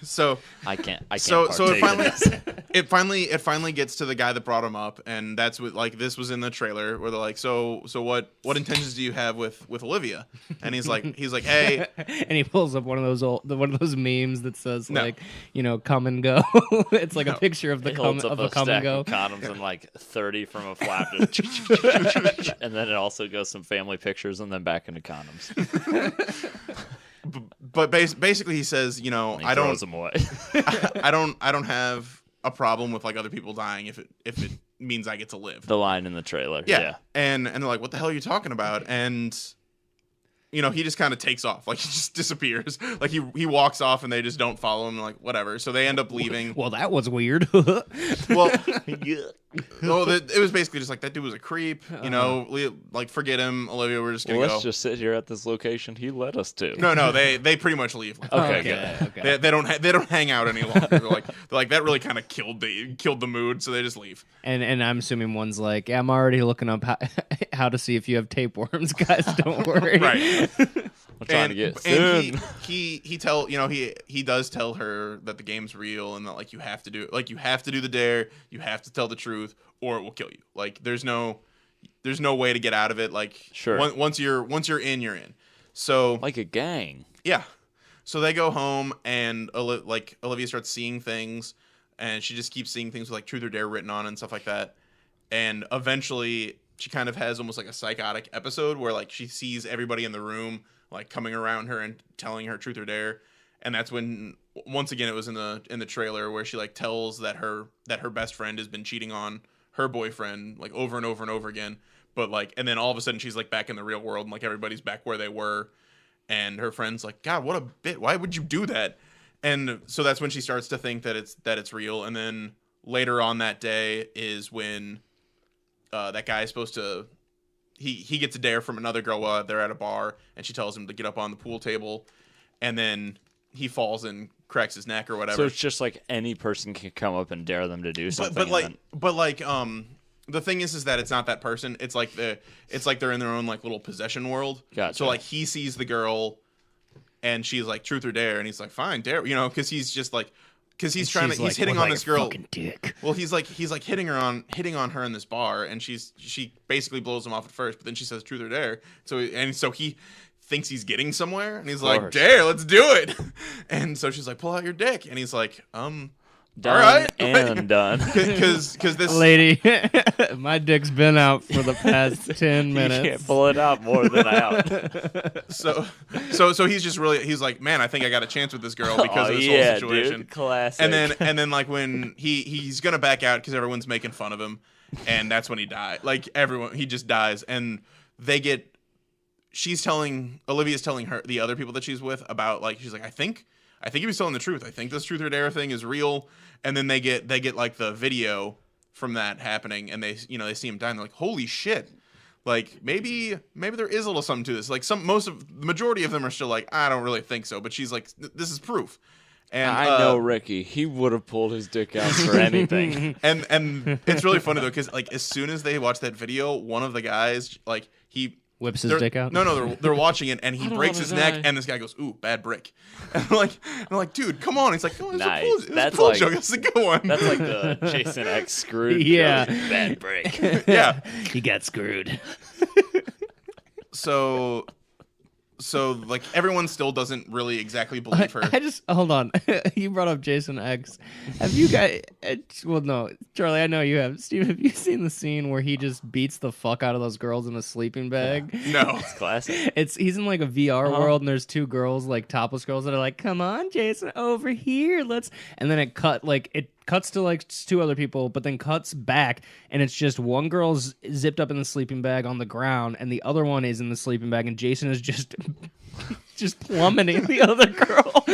Speaker 2: So
Speaker 3: I can't
Speaker 2: so
Speaker 3: partake in this.
Speaker 2: it finally gets to the guy that brought him up, and that's what, like, this was in the trailer where they're like, so what intentions do you have with Olivia? And he's like, hey.
Speaker 1: And he pulls up one of those memes that says
Speaker 2: No.
Speaker 1: like, come and go. It's like a picture of the
Speaker 3: It holds
Speaker 1: of
Speaker 3: up
Speaker 1: a come and
Speaker 3: stack
Speaker 1: go.
Speaker 3: of condoms and like 30 from a flap, and then it also goes some family pictures and then back into condoms.
Speaker 2: But basically, he says,
Speaker 3: And he
Speaker 2: I
Speaker 3: throws
Speaker 2: don't
Speaker 3: them away.
Speaker 2: I don't have a problem with like other people dying if it means I get to live.
Speaker 3: The line in the trailer.
Speaker 2: Yeah.
Speaker 3: Yeah.
Speaker 2: And they're like, what the hell are you talking about? And he just kind of takes off. Like, he just disappears. Like, he walks off and they just don't follow him. Like, whatever. So they end up leaving.
Speaker 1: Well, that was weird.
Speaker 2: Well, it was basically just like, that dude was a creep. Like, forget him, Olivia. We're just gonna
Speaker 3: Well,
Speaker 2: go.
Speaker 3: let's just sit here at this location he led us to.
Speaker 2: No, they pretty much leave. Like,
Speaker 3: Okay, good.
Speaker 1: Okay.
Speaker 2: They don't hang out any longer. They're like that really kind of killed the mood. So they just leave.
Speaker 1: And I'm assuming one's like, I'm already looking up how to see if you have tapeworms, guys. Don't worry.
Speaker 2: Right.
Speaker 3: I'm trying to get
Speaker 2: and
Speaker 3: soon.
Speaker 2: he does tell her that the game's real and that like you have to do the dare, you have to tell the truth, or it will kill you. Like there's no way to get out of it. Like
Speaker 3: Sure.
Speaker 2: once you're in, you're in. So
Speaker 3: Like a gang.
Speaker 2: yeah. So they go home and Olivia starts seeing things, and she just keeps seeing things with like truth or dare written on and stuff like that. And eventually she kind of has almost like a psychotic episode where like she sees everybody in the room like coming around her and telling her truth or dare. And that's when, once again, it was in the trailer where she like tells that her best friend has been cheating on her boyfriend like over and over and over again. But like, and then all of a sudden she's like back in the real world and like everybody's back where they were. And her friend's like, God, what a bit. Why would you do that? And so that's when she starts to think that it's real. And then later on that day is when that guy is supposed to, he gets a dare from another girl while they're at a bar, and she tells him to get up on the pool table, and then he falls and cracks his neck or whatever.
Speaker 3: So it's just like any person can come up and dare them to do something.
Speaker 2: The thing is that it's not that person. It's like they're in their own like little possession world.
Speaker 3: Gotcha.
Speaker 2: So like he sees the girl, and she's like truth or dare, and he's like fine dare, because he's just like. Because he's hitting on this girl.
Speaker 1: Dick.
Speaker 2: Well, he's like hitting on her in this bar, and she basically blows him off at first, but then she says truth or dare. So he thinks he's getting somewhere, and he's like, dare, let's do it. And so she's like, pull out your dick, and he's like,
Speaker 3: Done
Speaker 2: all right,
Speaker 3: and done.
Speaker 2: because this
Speaker 1: Lady, my dick's been out for the past 10
Speaker 3: You
Speaker 1: minutes.
Speaker 3: can't pull it out more than out.
Speaker 2: so he's like, man, I think I got a chance with this girl because of this whole situation.
Speaker 3: Dude, classic.
Speaker 2: And then like when he's gonna back out because everyone's making fun of him, and that's when he dies. Like he just dies, and Olivia's telling her the other people that she's with about like she's like I think he was telling the truth. I think this truth or dare thing is real. And then they get like the video from that happening, and they see him die, and they're like, holy shit. Like maybe there is a little something to this. Like the majority of them are still like, I don't really think so, but she's like, this is proof. And
Speaker 3: I know Ricky. He would have pulled his dick out for anything.
Speaker 2: and it's really funny though, because like as soon as they watch that video, one of the guys like he
Speaker 1: Whips his dick out?
Speaker 2: No, they're watching it, and he
Speaker 3: don't
Speaker 2: breaks
Speaker 3: wanna
Speaker 2: his neck,
Speaker 3: die.
Speaker 2: and this guy goes, ooh, bad brick. And I'm like, dude, come on. He's like, oh,
Speaker 3: Nice.
Speaker 2: That's a joke. That's a good one.
Speaker 3: That's like the Jason X Scrooge.
Speaker 1: Yeah.
Speaker 3: joke. Bad break.
Speaker 2: Yeah.
Speaker 1: He got screwed.
Speaker 2: So like everyone still doesn't really exactly believe her.
Speaker 1: I just hold on. You brought up Jason X. Have you guys? Well, no, Charlie. I know you have. Steve, have you seen the scene where he just beats the fuck out of those girls in a sleeping bag?
Speaker 2: No.
Speaker 3: It's classic.
Speaker 1: He's in like a VR world, and there's two girls, like topless girls, that are like, "Come on, Jason, over here, let's." And then it cuts to like two other people, but then cuts back, and it's just one girl's zipped up in the sleeping bag on the ground, and the other one is in the sleeping bag, and Jason is just plummeting the other girl.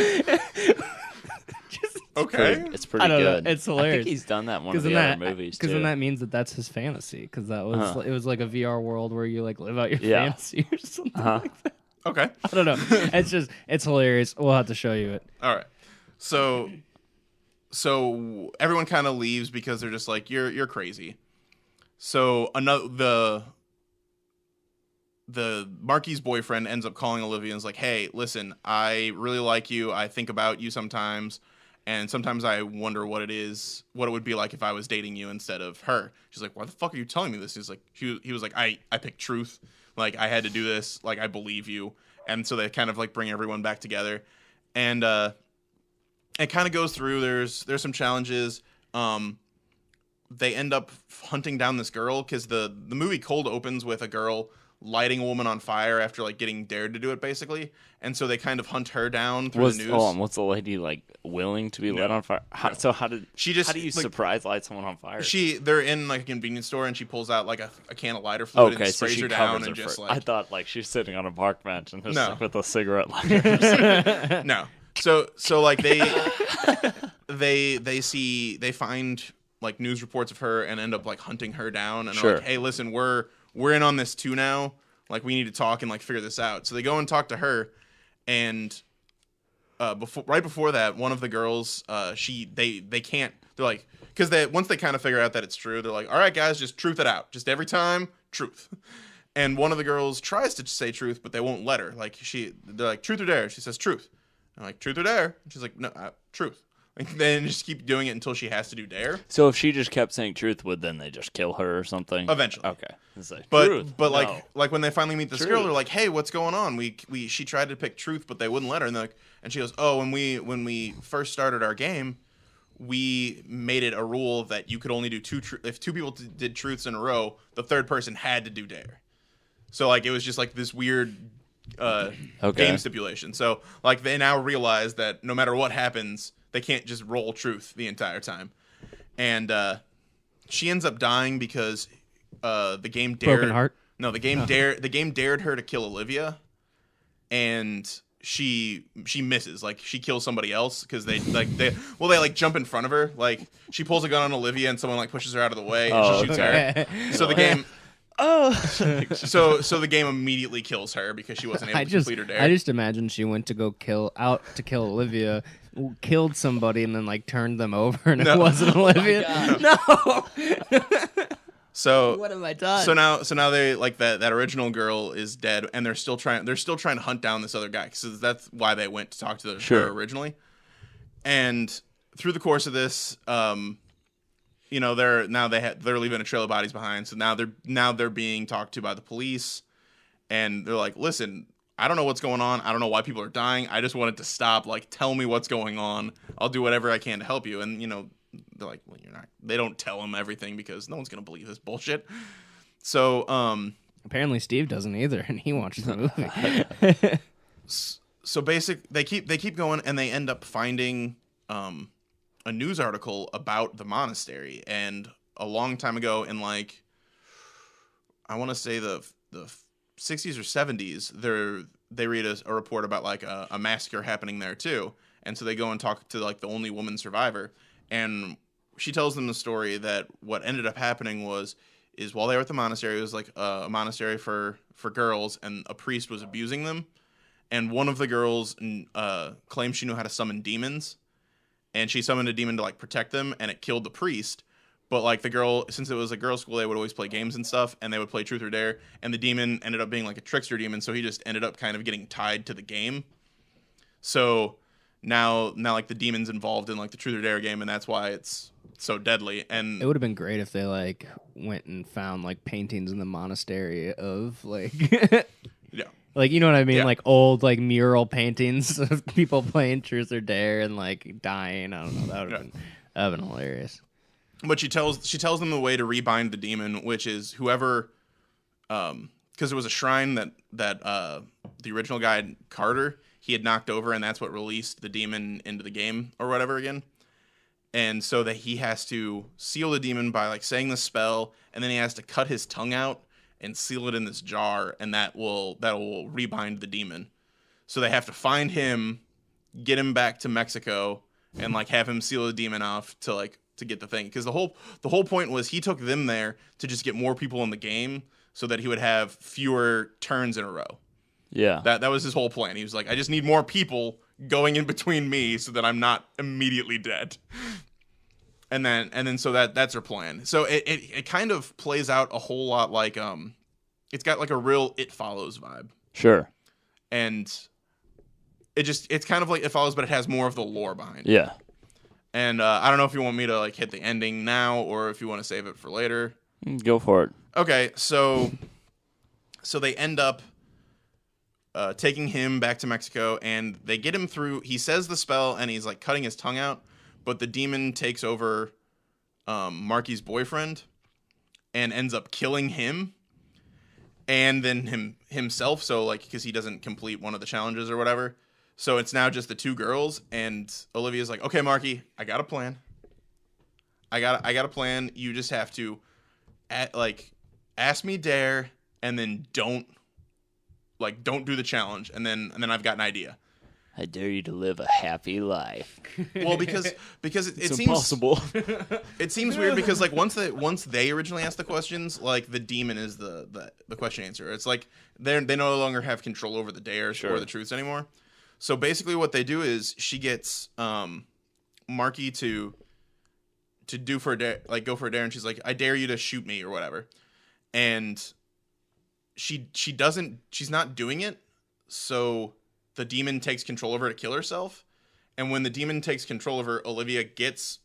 Speaker 2: Okay.
Speaker 3: It's pretty
Speaker 1: I don't
Speaker 3: good.
Speaker 1: know. It's
Speaker 3: I
Speaker 1: hilarious.
Speaker 3: think he's done that in one of the other movies too.
Speaker 1: Because then that means that's his fantasy. Because that was it was like a VR world where you like live out your
Speaker 3: Yeah.
Speaker 1: fantasy or something like that.
Speaker 2: Okay.
Speaker 1: I don't know. It's hilarious. We'll have to show you it.
Speaker 2: All right. So everyone kind of leaves because they're just like, you're crazy. So Marky's boyfriend ends up calling Olivia and is like, hey, listen, I really like you. I think about you sometimes. And sometimes I wonder what it would be like if I was dating you instead of her. She's like, why the fuck are you telling me this? He's like, he was like, I picked truth. Like, I had to do this. Like, I believe you. And so they kind of like bring everyone back together. And it kind of goes through. There's some challenges. They end up hunting down this girl because the movie cold opens with a girl lighting a woman on fire after like getting dared to do it, basically. And so they kind of hunt her down through the news.
Speaker 3: Was the lady like willing to be lit on fire? How do you surprise light someone on fire?
Speaker 2: They're in like a convenience store and she pulls out like a can of lighter fluid and sprays her down and just like.
Speaker 3: I thought like she's sitting on a park bench and just like, with a cigarette lighter.
Speaker 2: No. So like they find like news reports of her and end up like hunting her down and are like, hey, listen, we're in on this too now. Like, we need to talk and like figure this out. So they go and talk to her, and right before that, one of the girls, they can't. They're like, because once they kind of figure out that it's true, they're like, all right, guys, just truth it out. Just every time, truth. And one of the girls tries to say truth, but they won't let her. Like they're like, truth or dare. She says truth. I'm like, truth or dare. And she's like, no, truth. Like, then just keep doing it until she has to do dare.
Speaker 3: So if she just kept saying truth, would then they just kill her or something?
Speaker 2: Eventually.
Speaker 3: Okay. Like,
Speaker 2: but like when they finally meet this girl, they're like, hey, what's going on? She tried to pick truth, but they wouldn't let her. And she goes, oh, when we first started our game, we made it a rule that you could only do if two people did truths in a row, the third person had to do dare. So like it was just like this weird game stipulation. So like they now realize that no matter what happens, they can't just roll truth the entire time. And she ends up dying because the game dared.
Speaker 1: Broken heart?
Speaker 2: No, the game dared her to kill Olivia, and she misses. Like she kills somebody else because they jump in front of her. Like she pulls a gun on Olivia and someone like pushes her out of the way and she shoots her. So the game. So the game immediately kills her because she wasn't able to complete her dare.
Speaker 1: I just imagine she went to go kill Olivia, killed somebody, and then like turned them over, and it wasn't Olivia. No.
Speaker 2: So
Speaker 1: what have I done?
Speaker 2: So now they like that original girl is dead, and they're still trying to hunt down this other guy because that's why they went to talk to her originally. And through the course of this, they're leaving a trail of bodies behind. So now they're being talked to by the police, and they're like, listen, I don't know what's going on. I don't know why people are dying. I just want it to stop. Like, tell me what's going on. I'll do whatever I can to help you. And they're like, well, you're not. They don't tell him everything because no one's gonna believe this bullshit. So
Speaker 1: apparently Steve doesn't either, and he watched the movie.
Speaker 2: So they keep going, and they end up finding a news article about the monastery. And a long time ago, in like I want to say the 60s or 70s, they read a report about like a massacre happening there too. And so they go and talk to like the only woman survivor. And she tells them the story that what ended up happening is while they were at the monastery, it was like a monastery for girls, and a priest was abusing them. And one of the girls claimed she knew how to summon demons, and she summoned a demon to like protect them, and it killed the priest. But like the girl, since it was a girls' school, they would always play games and stuff, and they would play truth or dare. And the demon ended up being like a trickster demon, so he just ended up kind of getting tied to the game. So now like the demon's involved in like the truth or dare game, and that's why it's so deadly. And
Speaker 1: it would have been great if they like went and found like paintings in the monastery of like
Speaker 2: yeah,
Speaker 1: like, you know what I mean?
Speaker 2: Yeah.
Speaker 1: Like old like mural paintings of people playing truth or dare and like dying. I don't know. That would have been hilarious.
Speaker 2: But she tells them the way to rebind the demon, which is whoever, because there was a shrine that the original guy Carter, he had knocked over, and that's what released the demon into the game or whatever again. And so that he has to seal the demon by like saying the spell, and then he has to cut his tongue out and seal it in this jar, and that will rebind the demon. So they have to find him, get him back to Mexico, and like have him seal the demon off to get the thing. Because the whole point was he took them there to just get more people in the game so that he would have fewer turns in a row.
Speaker 3: Yeah.
Speaker 2: That was his whole plan. He was like, I just need more people going in between me so that I'm not immediately dead. And then so that's her plan. So it kind of plays out a whole lot like it's got like a real It Follows vibe.
Speaker 3: Sure.
Speaker 2: And it's kind of like It Follows, but it has more of the lore behind it.
Speaker 3: Yeah.
Speaker 2: And I don't know if you want me to like hit the ending now or if you want to save it for later.
Speaker 3: Go for it.
Speaker 2: Okay, so they end up taking him back to Mexico, and they get him through. He says the spell, and he's like cutting his tongue out, but the demon takes over Marky's boyfriend and ends up killing him, and then himself. So like, because he doesn't complete one of the challenges or whatever. So it's now just the two girls, and Olivia's like, "Okay, Marky, I got a plan. I got a plan. You just have to, ask me dare, and then don't do the challenge, and then I've got an idea."
Speaker 3: I dare you to live a happy life.
Speaker 2: Well, because it seems
Speaker 3: impossible.
Speaker 2: It seems weird because like once they originally asked the questions, like the demon is the question answer. It's like they no longer have control over the dares or the truths anymore. So basically, what they do is she gets Marky to do for a dare, like go for a dare, and she's like, "I dare you to shoot me" or whatever, and she doesn't. She's not doing it, so the demon takes control of her to kill herself. And when the demon takes control of her, Olivia gets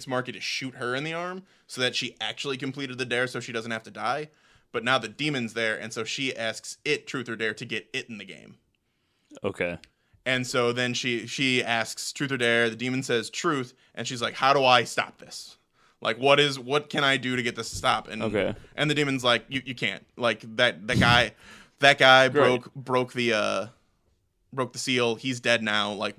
Speaker 2: Marky to shoot her in the arm so that she actually completed the dare, so she doesn't have to die. But now the demon's there, and so she asks it truth or dare to get it in the game.
Speaker 3: Okay.
Speaker 2: And so then she asks truth or dare. The demon says truth, and she's like, "How do I stop this? Like, what can I do to get this to stop?" And and the demon's like, "You can't. Like that guy broke the seal. He's dead now. Like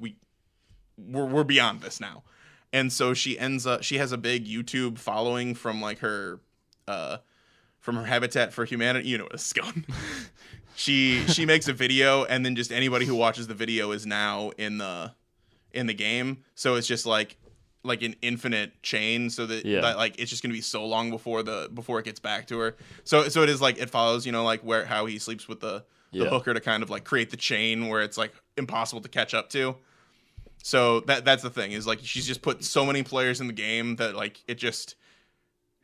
Speaker 2: we're beyond this now." And so she has a big YouTube following from like her from her Habitat for Humanity. You know what this is going. She makes a video, and then just anybody who watches the video is now in the game. So it's just like an infinite chain, so that like it's just gonna be so long before it gets back to her. So it is like It Follows, like how he sleeps with the hooker to kind of like create the chain where it's like impossible to catch up to. So that's the thing, is like she's just put so many players in the game that like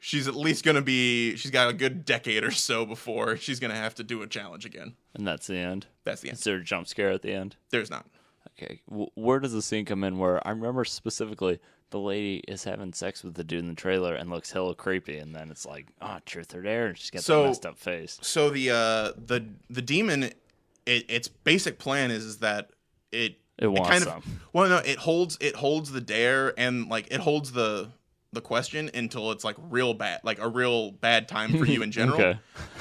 Speaker 2: she's at least she's got a good decade or so before she's gonna have to do a challenge again.
Speaker 3: And that's the end?
Speaker 2: That's the end.
Speaker 3: Is there a jump scare at the end?
Speaker 2: There's not.
Speaker 3: Okay. Where does the scene come in where I remember specifically the lady is having sex with the dude in the trailer and looks hella creepy, and then it's like, truth or dare, and she's got the messed up face.
Speaker 2: So the demon, its basic plan is that it
Speaker 3: wants
Speaker 2: kind
Speaker 3: some.
Speaker 2: of, well, no, it holds the dare, and like it holds the question until it's like real bad, like a real bad time for you in general.
Speaker 3: Okay.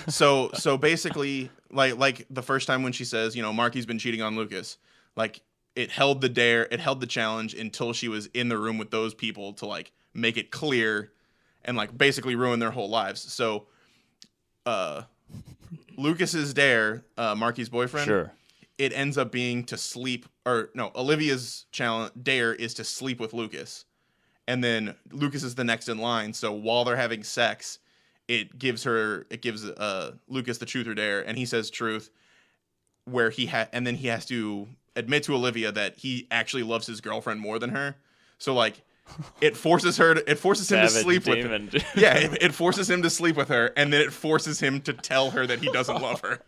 Speaker 2: So basically, like the first time when she says, Marky's been cheating on Lucas, like it held the dare, it held the challenge until she was in the room with those people to like make it clear and like basically ruin their whole lives. So Lucas's dare, Marky's boyfriend,
Speaker 3: sure,
Speaker 2: it ends up being to sleep, or no, Olivia's dare is to sleep with Lucas. And then Lucas is the next in line. So while they're having sex, it gives Lucas the truth or dare, and he says truth, where and then he has to admit to Olivia that he actually loves his girlfriend more than her. So like, it forces him to sleep with her. Yeah, it forces him to sleep with her, and then it forces him to tell her that he doesn't love her.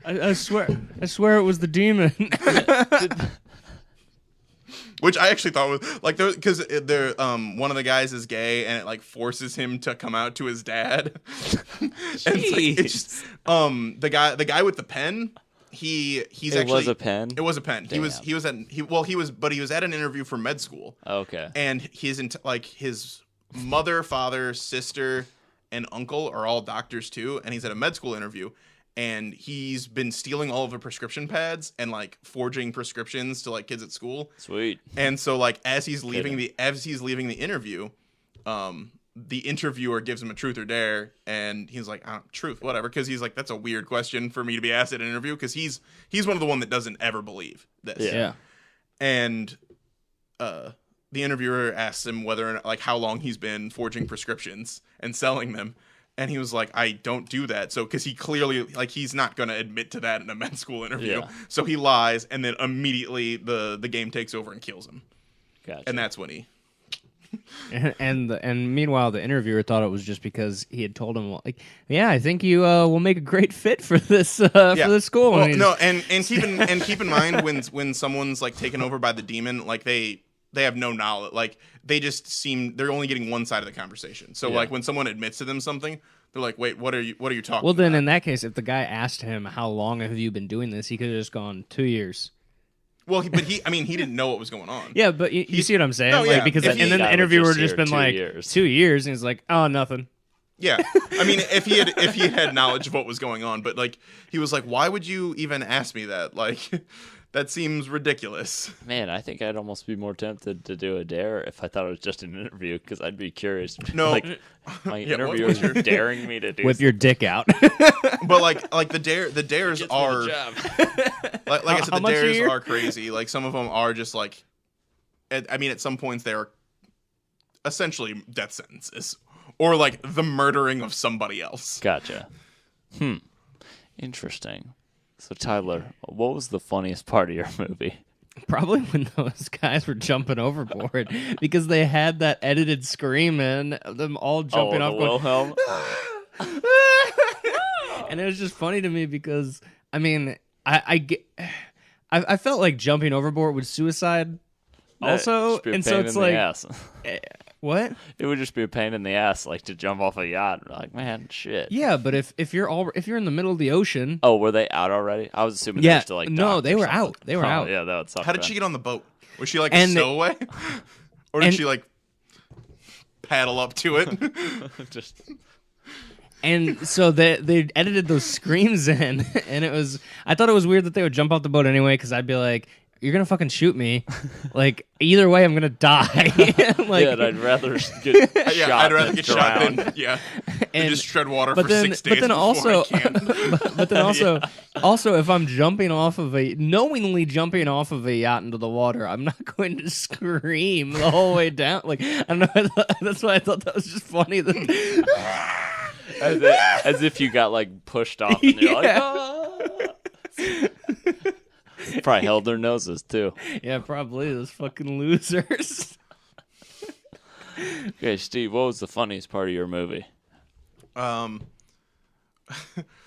Speaker 1: I swear it was the demon.
Speaker 2: Which I actually thought was like, because they're one of the guys is gay, and it like forces him to come out to his dad. And it's just, the guy with the pen. It
Speaker 3: was a pen.
Speaker 2: It was a pen.
Speaker 3: Damn.
Speaker 2: He was at an interview for med school.
Speaker 3: Okay.
Speaker 2: And his mother, father, sister, and uncle are all doctors too, and he's at a med school interview. And he's been stealing all of the prescription pads and like forging prescriptions to like kids at school.
Speaker 3: Sweet.
Speaker 2: And so like as he's leaving the interview, the interviewer gives him a truth or dare, and he's like, truth, whatever, because he's like, that's a weird question for me to be asked at an interview, because he's one of the one that doesn't ever believe this.
Speaker 1: Yeah.
Speaker 2: And the interviewer asks him whether or not, like, how long he's been forging prescriptions and selling them. And he was like, I don't do that. So, because he clearly, like, he's not going to admit to that in a med school interview.
Speaker 3: Yeah.
Speaker 2: So he lies, and then immediately the game takes over and kills him.
Speaker 3: Gotcha.
Speaker 2: And that's when he
Speaker 1: And meanwhile, the interviewer thought it was just because he had told him, like, yeah, I think you will make a great fit for this for this school.
Speaker 2: Well,
Speaker 1: and
Speaker 2: no, and keep in mind when someone's like taken over by the demon, like they have no knowledge, like they're only getting one side of the conversation. So like when someone admits to them something, they're like, wait, what are you talking?
Speaker 1: Well, then
Speaker 2: about?
Speaker 1: in that case, if the guy asked him how long have you been doing this, he could have just gone 2 years.
Speaker 2: Well, he didn't know what was going on.
Speaker 1: Yeah, but you see what I'm saying?
Speaker 2: No, yeah.
Speaker 1: Like, because
Speaker 2: If
Speaker 1: and then the interviewer just been
Speaker 3: 2
Speaker 1: like
Speaker 3: years.
Speaker 1: 2 years, and he's like, oh, nothing.
Speaker 2: Yeah, I mean, if he had knowledge of what was going on, but like he was like, why would you even ask me that? Like, that seems ridiculous.
Speaker 3: Man, I think I'd almost be more tempted to do a dare if I thought it was just an interview, because I'd be curious.
Speaker 2: No.
Speaker 3: Like, my
Speaker 2: Yeah,
Speaker 3: interviewers are daring me to do
Speaker 1: With your dick out.
Speaker 2: But like the dares are like I said,
Speaker 1: How
Speaker 2: the
Speaker 1: much a
Speaker 2: dares
Speaker 1: year?
Speaker 2: are crazy. Like some of them are just like, at some points they are essentially death sentences or like the murdering of somebody else.
Speaker 3: Gotcha. Interesting. So, Tyler, what was the funniest part of your movie?
Speaker 1: Probably when those guys were jumping overboard because they had that edited scream in, them all jumping off
Speaker 3: the
Speaker 1: going,
Speaker 3: Wilhelm?
Speaker 1: and it was just funny to me because, I mean, I felt like jumping overboard was suicide also,
Speaker 3: Just be a
Speaker 1: and
Speaker 3: pain
Speaker 1: so
Speaker 3: in
Speaker 1: it's
Speaker 3: the
Speaker 1: like,
Speaker 3: ass.
Speaker 1: what?
Speaker 3: It would just be a pain in the ass, like to jump off a yacht. Like, man, shit.
Speaker 1: Yeah, but if you're in the middle of the ocean,
Speaker 3: Oh, were they out already? I was assuming they were still like
Speaker 1: no,
Speaker 3: docked
Speaker 1: they
Speaker 3: or
Speaker 1: were
Speaker 3: something.
Speaker 1: out. They were out.
Speaker 3: Yeah, that would suck.
Speaker 2: How did
Speaker 3: then.
Speaker 2: she get on the boat? Was she like
Speaker 1: And
Speaker 2: a
Speaker 1: they-
Speaker 2: stowaway, or did
Speaker 1: and-
Speaker 2: she like paddle up to it?
Speaker 3: Just
Speaker 1: And so they edited those screams in, and I thought it was weird that they would jump off the boat anyway, because I'd be like, you're gonna fucking shoot me, like either way I'm gonna die. Like,
Speaker 3: yeah, I'd rather get shot
Speaker 2: Yeah, I'd rather
Speaker 3: than
Speaker 2: get
Speaker 3: drown.
Speaker 2: shot than and
Speaker 1: And-
Speaker 2: just tread water
Speaker 1: but
Speaker 2: for
Speaker 1: then,
Speaker 2: 6 days.
Speaker 1: but then
Speaker 2: before
Speaker 1: also,
Speaker 2: I can.
Speaker 1: but then also, if I'm knowingly jumping off of a yacht into the water, I'm not going to scream the whole way down. Like, I don't know. That's why I thought that was just funny.
Speaker 3: As if you got like pushed off and you're
Speaker 1: Yeah.
Speaker 3: like, ah. Probably held their noses too.
Speaker 1: Yeah, probably those fucking losers.
Speaker 3: Okay, Steve, what was the funniest part of your movie?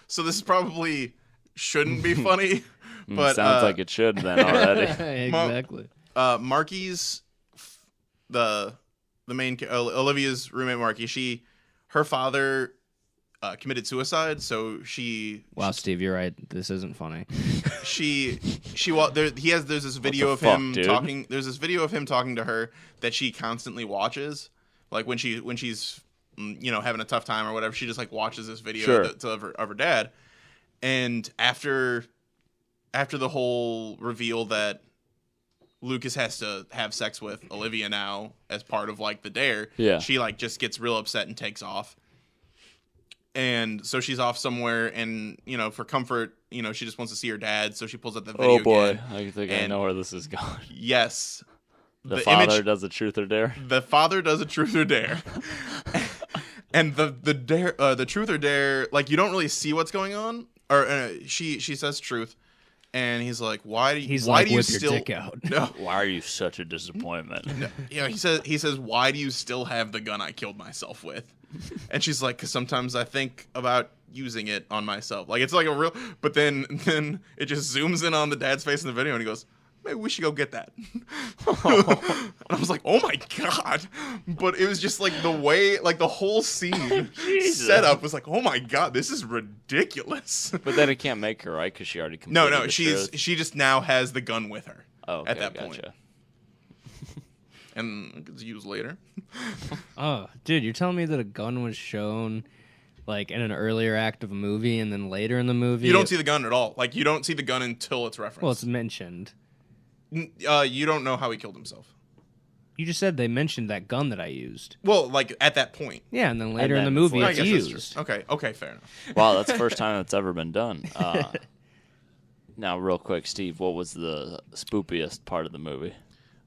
Speaker 2: So this probably shouldn't be funny, but
Speaker 3: Sounds like it should then already.
Speaker 1: Exactly.
Speaker 2: Marky's the main Olivia's roommate Marky. Her father committed suicide, so
Speaker 1: Wow, Steve, you're right. This isn't funny.
Speaker 2: there's this video of
Speaker 3: fuck,
Speaker 2: him
Speaker 3: dude?
Speaker 2: talking. There's this video of him talking to her that she constantly watches, like when she's having a tough time or whatever. She just like watches this video
Speaker 3: Sure.
Speaker 2: of her dad, and after the whole reveal that Lucas has to have sex with Olivia now as part of like the dare,
Speaker 3: Yeah.
Speaker 2: she like just gets real upset and takes off. And so she's off somewhere, and for comfort, she just wants to see her dad. So she pulls out the video.
Speaker 3: Oh boy,
Speaker 2: game.
Speaker 3: I think I
Speaker 2: And-
Speaker 3: know where this is going.
Speaker 2: Yes,
Speaker 3: The father
Speaker 2: image-
Speaker 3: does a truth or dare.
Speaker 2: the father does a truth or dare, and the dare, the truth or dare, like you don't really see what's going on. Or she says truth, and he's like, why do you?
Speaker 1: He's
Speaker 2: why
Speaker 1: like,
Speaker 2: do you
Speaker 1: whip
Speaker 2: still?
Speaker 1: your dick out.
Speaker 2: No,
Speaker 3: Why are you such a disappointment?
Speaker 2: he says, why do you still have the gun I killed myself with? And she's like, because sometimes I think about using it on myself. Like it's like a real. But then it just zooms in on the dad's face in the video, and he goes, maybe we should go get that. And I was like, oh my god. But it was just like the way, like the whole scene setup was like, oh my god, this is ridiculous.
Speaker 3: But then it can't make her, right? Because she already completed
Speaker 2: No,
Speaker 3: the
Speaker 2: she
Speaker 3: truth.
Speaker 2: just now has the gun with her
Speaker 3: Oh, okay,
Speaker 2: at that
Speaker 3: gotcha.
Speaker 2: point. And it's used later.
Speaker 1: Oh, dude, you're telling me that a gun was shown like in an earlier act of a movie, and then later in the movie
Speaker 2: You don't see the gun at all. Like you don't see the gun until it's referenced.
Speaker 1: Well, it's mentioned.
Speaker 2: You don't know how he killed himself.
Speaker 1: You just said they mentioned that gun that I used.
Speaker 2: Well, like at that point.
Speaker 1: Yeah, and then later in the
Speaker 3: then
Speaker 1: movie
Speaker 3: it's
Speaker 2: I
Speaker 1: it's
Speaker 2: guess that's
Speaker 1: used.
Speaker 2: true. Okay, fair enough.
Speaker 3: Wow, that's the first time that's ever been done. Now, real quick, Steve, what was the spookiest part of the movie?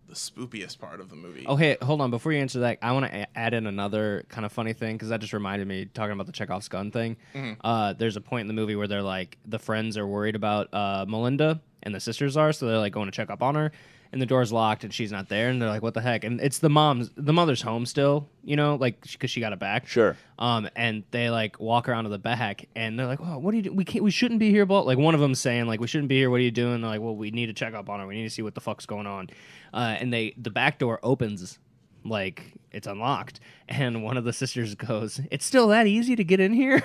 Speaker 2: The spookiest part of the movie.
Speaker 1: Okay, hold on. Before you answer that, I want to add in another kind of funny thing because that just reminded me talking about the Chekhov's gun thing. There's a point in the movie where they're like the friends are worried about Melinda and the sisters are, so they're like going to check up on her, and the door's locked and she's not there, and they're like, what the heck? And it's the mother's home still, like because she got it back.
Speaker 3: Sure.
Speaker 1: And they like walk around to the back and they're like, oh, what are you doing? We shouldn't be here, but like one of them's saying like, we shouldn't be here, what are you doing? And they're like, well, we need to check up on her, we need to see what the fuck's going on. And the back door opens, like it's unlocked, and one of the sisters goes, it's still that easy to get in here?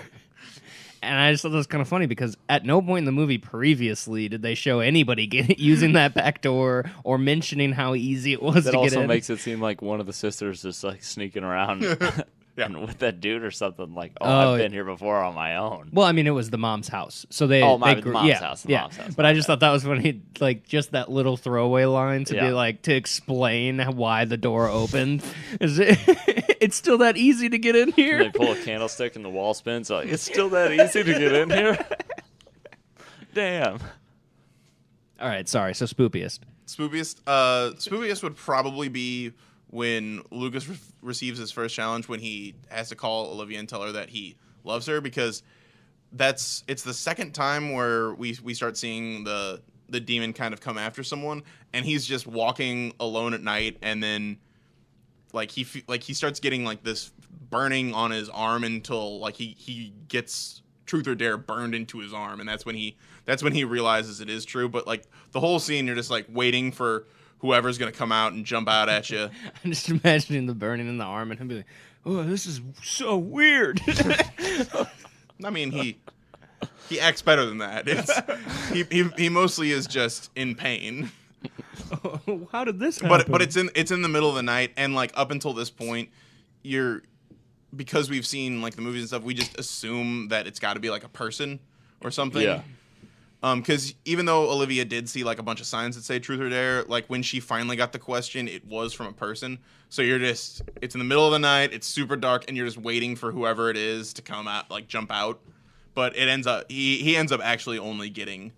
Speaker 1: And I just thought that was kind of funny because at no point in the movie previously did they show anybody using that back door or mentioning how easy it was to get in.
Speaker 3: That also makes it seem like one of the sisters is like sneaking around and with that dude or something like, I've been here before on my own.
Speaker 1: Well, I mean, it was the mom's house. So the mom's house. But I just thought that was funny, like just that little throwaway line to be like, to explain why the door opened. It's still that easy to get in here?
Speaker 3: And they pull a candlestick and the wall spins. Like, it's still that easy to get in here? Damn.
Speaker 1: All right, sorry. So spoopiest.
Speaker 2: Spoopiest would probably be when Lucas receives his first challenge, when he has to call Olivia and tell her that he loves her, because it's the second time where we start seeing the demon kind of come after someone, and he's just walking alone at night, and then like he starts getting like this burning on his arm until like he gets truth or dare burned into his arm, and that's when he realizes it is true. But like the whole scene, you're just like waiting for whoever's gonna come out and jump out at you.
Speaker 1: I'm just imagining the burning in the arm and him be like, oh, this is so weird.
Speaker 2: I mean, he acts better than that. He mostly is just in pain.
Speaker 1: How did this happen?
Speaker 2: But it's in the middle of the night, and like up until this point, because we've seen like the movies and stuff, we just assume that it's got to be like a person or something.
Speaker 3: Yeah.
Speaker 2: Because even though Olivia did see like a bunch of signs that say truth or dare, like when she finally got the question, it was from a person. So it's in the middle of the night, it's super dark, and you're just waiting for whoever it is to come out, like jump out. But it ends up he ends up actually only getting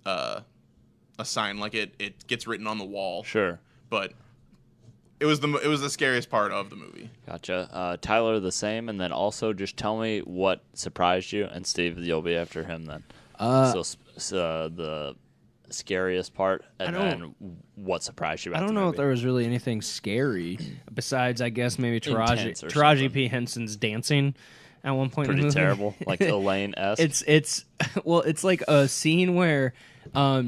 Speaker 2: a sign, like it gets written on the wall.
Speaker 3: Sure.
Speaker 2: But it was the scariest part of the movie.
Speaker 3: Gotcha. Tyler, the same, and then also just tell me what surprised you, and Steve, you'll be after him then. So the scariest part, and then what surprised you about the movie?
Speaker 1: I don't know if there was really anything scary besides, I guess, maybe Taraji P. Henson's dancing at one point.
Speaker 3: Pretty
Speaker 1: in the movie.
Speaker 3: terrible, like Elaine-esque.
Speaker 1: It's like a scene where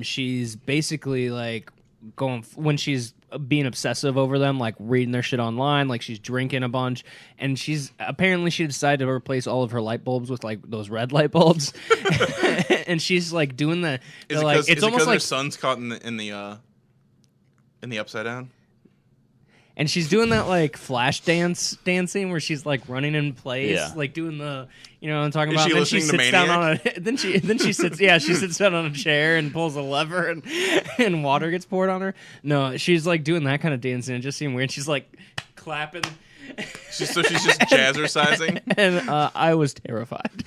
Speaker 1: she's basically like when she's being obsessive over them, like reading their shit online, like she's drinking a bunch, and she decided to replace all of her light bulbs with like those red light bulbs. And she's like doing it's almost like
Speaker 2: her son's caught in the upside down.
Speaker 1: And she's doing that like flash dancing where she's like running in place, like doing the, I'm talking about.
Speaker 2: Is she listening to Maniac?
Speaker 1: Then she sits down on a chair and pulls a lever and water gets poured on her. No, she's like doing that kind of dancing. It just seemed weird. She's like clapping.
Speaker 2: She's just jazzercising.
Speaker 1: And I was terrified.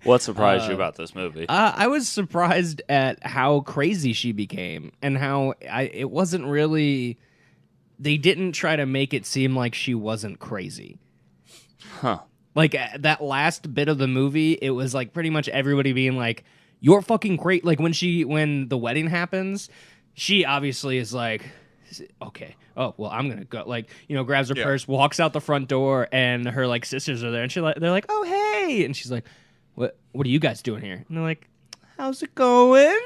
Speaker 3: What surprised you about this movie?
Speaker 1: I was surprised at how crazy she became and how it wasn't really. They didn't try to make it seem like she wasn't crazy.
Speaker 3: Huh.
Speaker 1: Like, that last bit of the movie, it was, like, pretty much everybody being like, you're fucking great. Like, when the wedding happens, she obviously is like, okay, oh, well, I'm going to go. Like, grabs her purse, walks out the front door, and her, like, sisters are there. And they're like, oh, hey. And she's like, what are you guys doing here? And they're like, how's it going?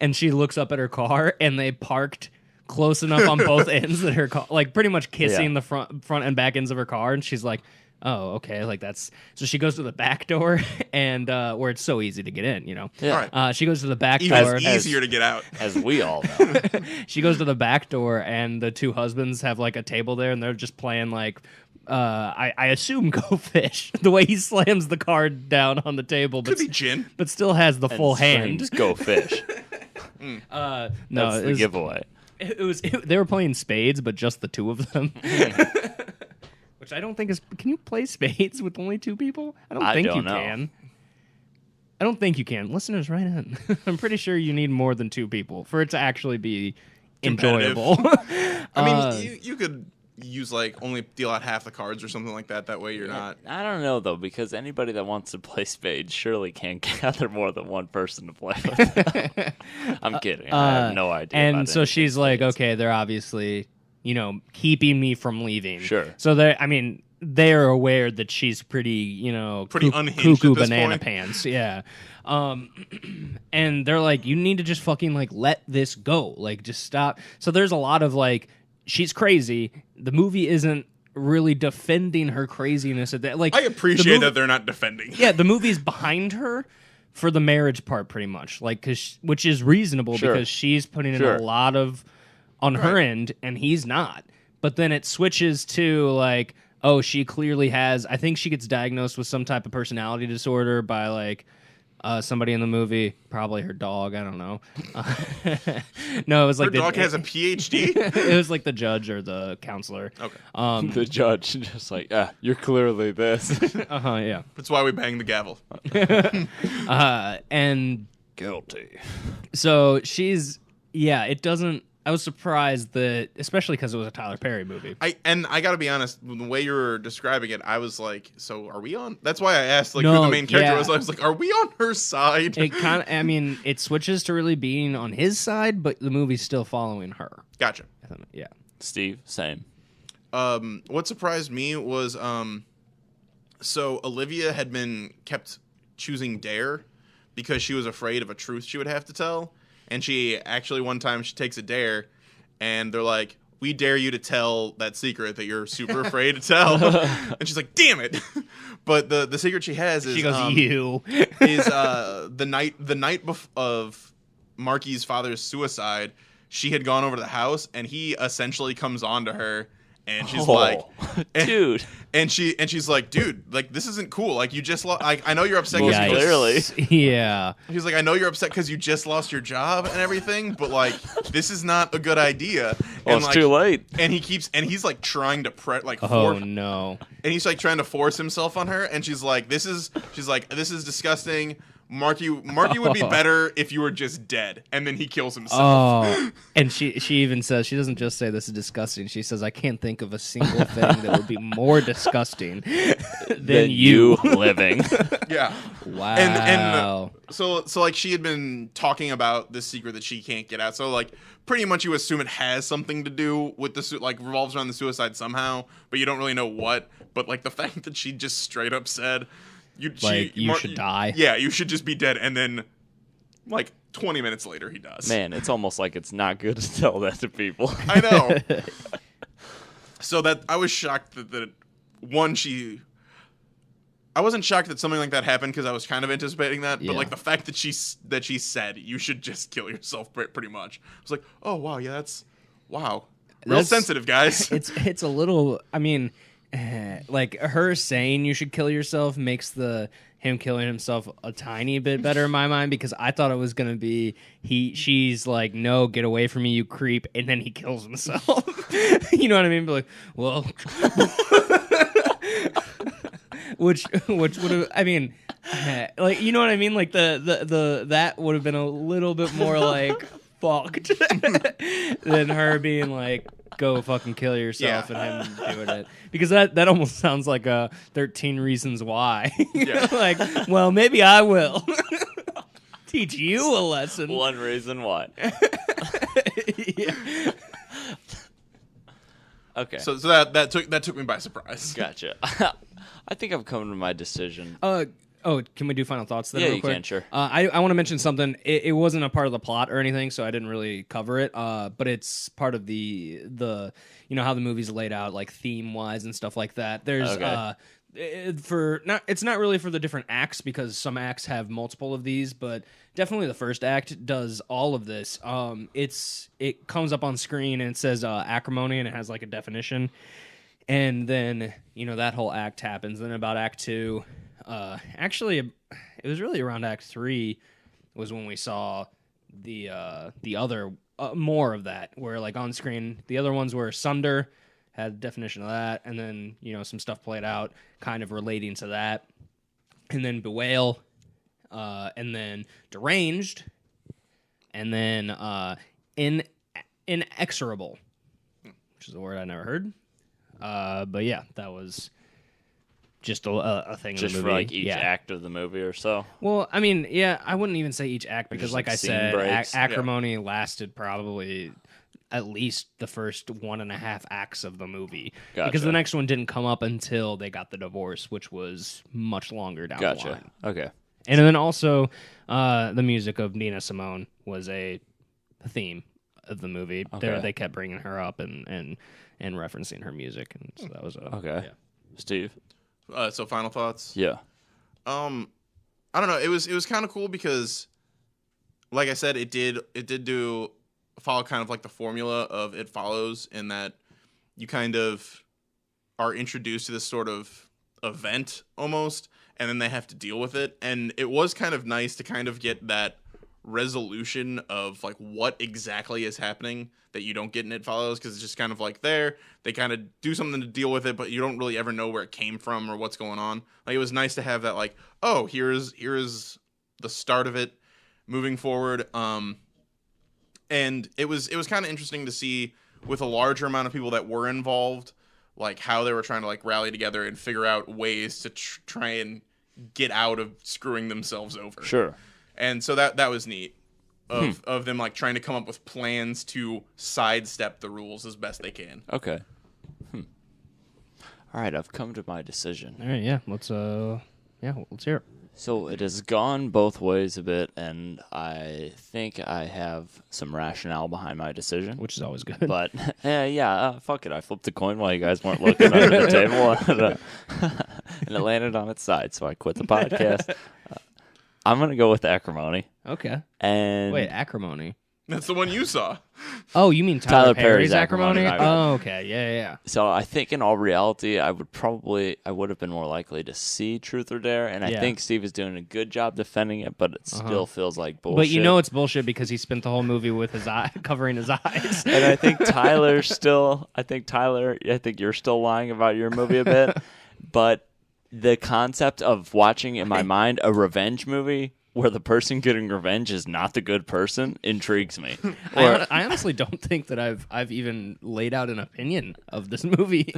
Speaker 1: And she looks up at her car, and they parked close enough on both ends that her car, like pretty much kissing the front and back ends of her car, and she's like, oh, okay, like that's. So she goes to the back door, and where it's so easy to get in,
Speaker 3: Yeah.
Speaker 2: Right.
Speaker 1: She goes to the back
Speaker 2: door.
Speaker 1: It's
Speaker 2: easier to get out,
Speaker 3: as we all know.
Speaker 1: She goes to the back door, and the two husbands have like a table there, and they're just playing like. I assume Go Fish. The way he slams the card down on the table,
Speaker 2: could be gin,
Speaker 1: but still has the full hand.
Speaker 3: Just Go Fish.
Speaker 1: No,
Speaker 3: that's the giveaway.
Speaker 1: They were playing spades, but just the two of them. Which I don't think is. Can you play spades with only two people? I don't think you can. I don't think you can. Listeners, write in. I'm pretty sure you need more than two people for it to actually be enjoyable.
Speaker 2: I mean, you could use like only deal out half the cards or something like that. That way you're not.
Speaker 3: I don't know though, because anybody that wants to play spades surely can't gather more than one person to play with. I'm kidding. I have no idea.
Speaker 1: And so she's like, okay, they're obviously, keeping me from leaving.
Speaker 3: Sure.
Speaker 1: So they're aware that she's pretty,
Speaker 2: Pretty unhinged
Speaker 1: cuckoo
Speaker 2: at this
Speaker 1: banana
Speaker 2: point.
Speaker 1: pants. Yeah. And they're like, you need to just fucking like let this go. Like, just stop. So there's a lot of like, she's crazy. The movie isn't really defending her craziness at that. Like,
Speaker 2: I appreciate that they're not defending.
Speaker 1: Yeah, the movie's behind her for the marriage part, pretty much. Like, which is reasonable because she's putting in a lot of on her end, and he's not. But then it switches to like, oh, she clearly has. I think she gets diagnosed with some type of personality disorder by like. Somebody in the movie, probably her dog. I don't know. No, it was like
Speaker 2: her dog has a PhD.
Speaker 1: It was like the judge or the counselor.
Speaker 2: Okay.
Speaker 3: The judge just like, you're clearly this.
Speaker 1: Yeah.
Speaker 2: That's why we bang the gavel.
Speaker 1: And
Speaker 3: Guilty.
Speaker 1: so she's it doesn't. I was surprised that, especially because it was a Tyler Perry movie.
Speaker 2: I gotta be honest, the way you were describing it, I was like, so are we on? That's why I asked like who the main character was. I was like, are we on her side?
Speaker 1: It kind of, I mean, it switches to really being on his side, but the movie's still following her.
Speaker 2: Gotcha.
Speaker 1: Yeah.
Speaker 3: Steve, same.
Speaker 2: What surprised me was so Olivia had been kept choosing Dare because she was afraid of a truth she would have to tell. And she actually, one time, she takes a dare, and they're like, we dare you to tell that secret that you're super afraid to tell. And she's like, damn it. But the secret she has is...
Speaker 1: She goes, you.
Speaker 2: is the night of Marky's father's suicide, she had gone over to the house, and he essentially comes on to her, and she's like...
Speaker 3: Dude.
Speaker 2: And she's like, dude, like, this isn't cool. Like, you just lost... I know you're upset
Speaker 3: Most
Speaker 2: because you
Speaker 3: clearly.
Speaker 1: Yeah.
Speaker 2: He's like, I know you're upset because you just lost your job and everything, but like, this is not a good idea.
Speaker 3: Well,
Speaker 2: and
Speaker 3: it's
Speaker 2: like,
Speaker 3: too late.
Speaker 2: And he's like trying to
Speaker 1: No.
Speaker 2: And he's like trying to force himself on her, and she's like, this is disgusting. Marky would be better if you were just dead. And then he kills himself.
Speaker 1: Oh, and she even says, she doesn't just say this is disgusting. She says, I can't think of a single thing that would be more disgusting than you
Speaker 3: living.
Speaker 2: Yeah.
Speaker 1: Wow.
Speaker 2: And so like she had been talking about this secret that she can't get out. So like pretty much you assume it has something to do with the like revolves around the suicide somehow, but you don't really know what. But like the fact that she just straight up said, you should die. Yeah, you should just be dead. And then, like 20 minutes later, he does.
Speaker 3: Man, it's almost like it's not good to tell that to people.
Speaker 2: I know. So that I was shocked that I wasn't shocked that something like that happened because I was kind of anticipating that. But like the fact that she said you should just kill yourself, pretty much. I was like, oh wow, yeah, that's sensitive, guys.
Speaker 1: It's a little. I mean. Like her saying you should kill yourself makes him killing himself a tiny bit better in my mind, because I thought it was gonna be she's like, no, get away from me, you creep, and then he kills himself. You know what I mean? But like, well, which would have, I mean, like, you know what I mean? Like the that would have been a little bit more like fucked than her being like, go fucking kill yourself, and him doing it, because that almost sounds like a 13 Reasons Why. Like, well, maybe I will teach you a lesson.
Speaker 3: One reason why.
Speaker 1: Yeah.
Speaker 3: Okay.
Speaker 2: So that took me by surprise.
Speaker 3: Gotcha. I think I've come to my decision.
Speaker 1: Oh, can we do final thoughts then?
Speaker 3: Yeah,
Speaker 1: real
Speaker 3: you
Speaker 1: quick?
Speaker 3: can, sure.
Speaker 1: I want to mention something. It wasn't a part of the plot or anything, so I didn't really cover it. But it's part of the how the movie's laid out, like theme wise and stuff like that. There's it's not really for the different acts, because some acts have multiple of these, but definitely the first act does all of this. It comes up on screen and it says Acrimony, and it has like a definition, and then that whole act happens. Then about Act 2. Actually, it was really around Act 3 was when we saw the other more of that, where like on screen the other ones were Sunder, had a definition of that, and then some stuff played out kind of relating to that, and then Bewail, and then Deranged, and then Inexorable, which is a word I never heard. But yeah, that was just a thing
Speaker 3: Just
Speaker 1: in the
Speaker 3: for
Speaker 1: movie.
Speaker 3: like each
Speaker 1: yeah.
Speaker 3: act of the movie or so.
Speaker 1: Well, I mean, yeah, I wouldn't even say each act because,
Speaker 3: just,
Speaker 1: like
Speaker 3: like,
Speaker 1: I
Speaker 3: scene
Speaker 1: said,
Speaker 3: breaks.
Speaker 1: Acrimony lasted probably at least the first 1.5 acts of the movie because
Speaker 3: Gotcha.
Speaker 1: the next one didn't come up until they got the divorce, which was much longer down the
Speaker 3: Gotcha.
Speaker 1: line.
Speaker 3: Okay.
Speaker 1: And then also, the music of Nina Simone was a theme of the movie.
Speaker 3: Okay.
Speaker 1: They kept bringing her up and referencing her music, and so that was
Speaker 3: Okay.
Speaker 1: Yeah.
Speaker 3: Steve?
Speaker 2: So final thoughts.
Speaker 3: Yeah.
Speaker 2: I don't know. It was kind of cool because, like I said, it did follow kind of like the formula of It Follows, in that you kind of are introduced to this sort of event almost, and then they have to deal with it. And it was kind of nice to kind of get that resolution of like what exactly is happening that you don't get in It Follows, because it's just kind of like they kind of do something to deal with it, but you don't really ever know where it came from or what's going on. Like, it was nice to have that, like, oh, here is the start of it moving forward. And it was kind of interesting to see, with a larger amount of people that were involved, like how they were trying to like rally together and figure out ways to try and get out of screwing themselves over.
Speaker 3: Sure.
Speaker 2: And so that was neat of them like trying to come up with plans to sidestep the rules as best they can.
Speaker 3: Okay. All right, I've come to my decision.
Speaker 1: All right, yeah, let's hear it.
Speaker 3: So it has gone both ways a bit, and I think I have some rationale behind my decision.
Speaker 1: Which is always good.
Speaker 3: But fuck it. I flipped a coin while you guys weren't looking under the table, and it landed on its side. So I quit the podcast. I'm gonna go with Acrimony.
Speaker 1: Okay.
Speaker 3: And
Speaker 1: Wait, Acrimony.
Speaker 2: That's the one you saw.
Speaker 1: Oh, you mean Tyler
Speaker 3: Perry's
Speaker 1: Perry's Acrimony?
Speaker 3: Acrimony.
Speaker 1: Oh, okay. Yeah.
Speaker 3: So I think in all reality, I would have been more likely to see Truth or Dare, and I
Speaker 1: Yeah.
Speaker 3: think Steve is doing a good job defending it, but it still feels like bullshit.
Speaker 1: But you know it's bullshit because he spent the whole movie with his eye covering his eyes.
Speaker 3: And I think Tyler, I think you're still lying about your movie a bit, but the concept of watching in my mind a revenge movie where the person getting revenge is not the good person intrigues me.
Speaker 1: I honestly don't think that I've even laid out an opinion of this movie.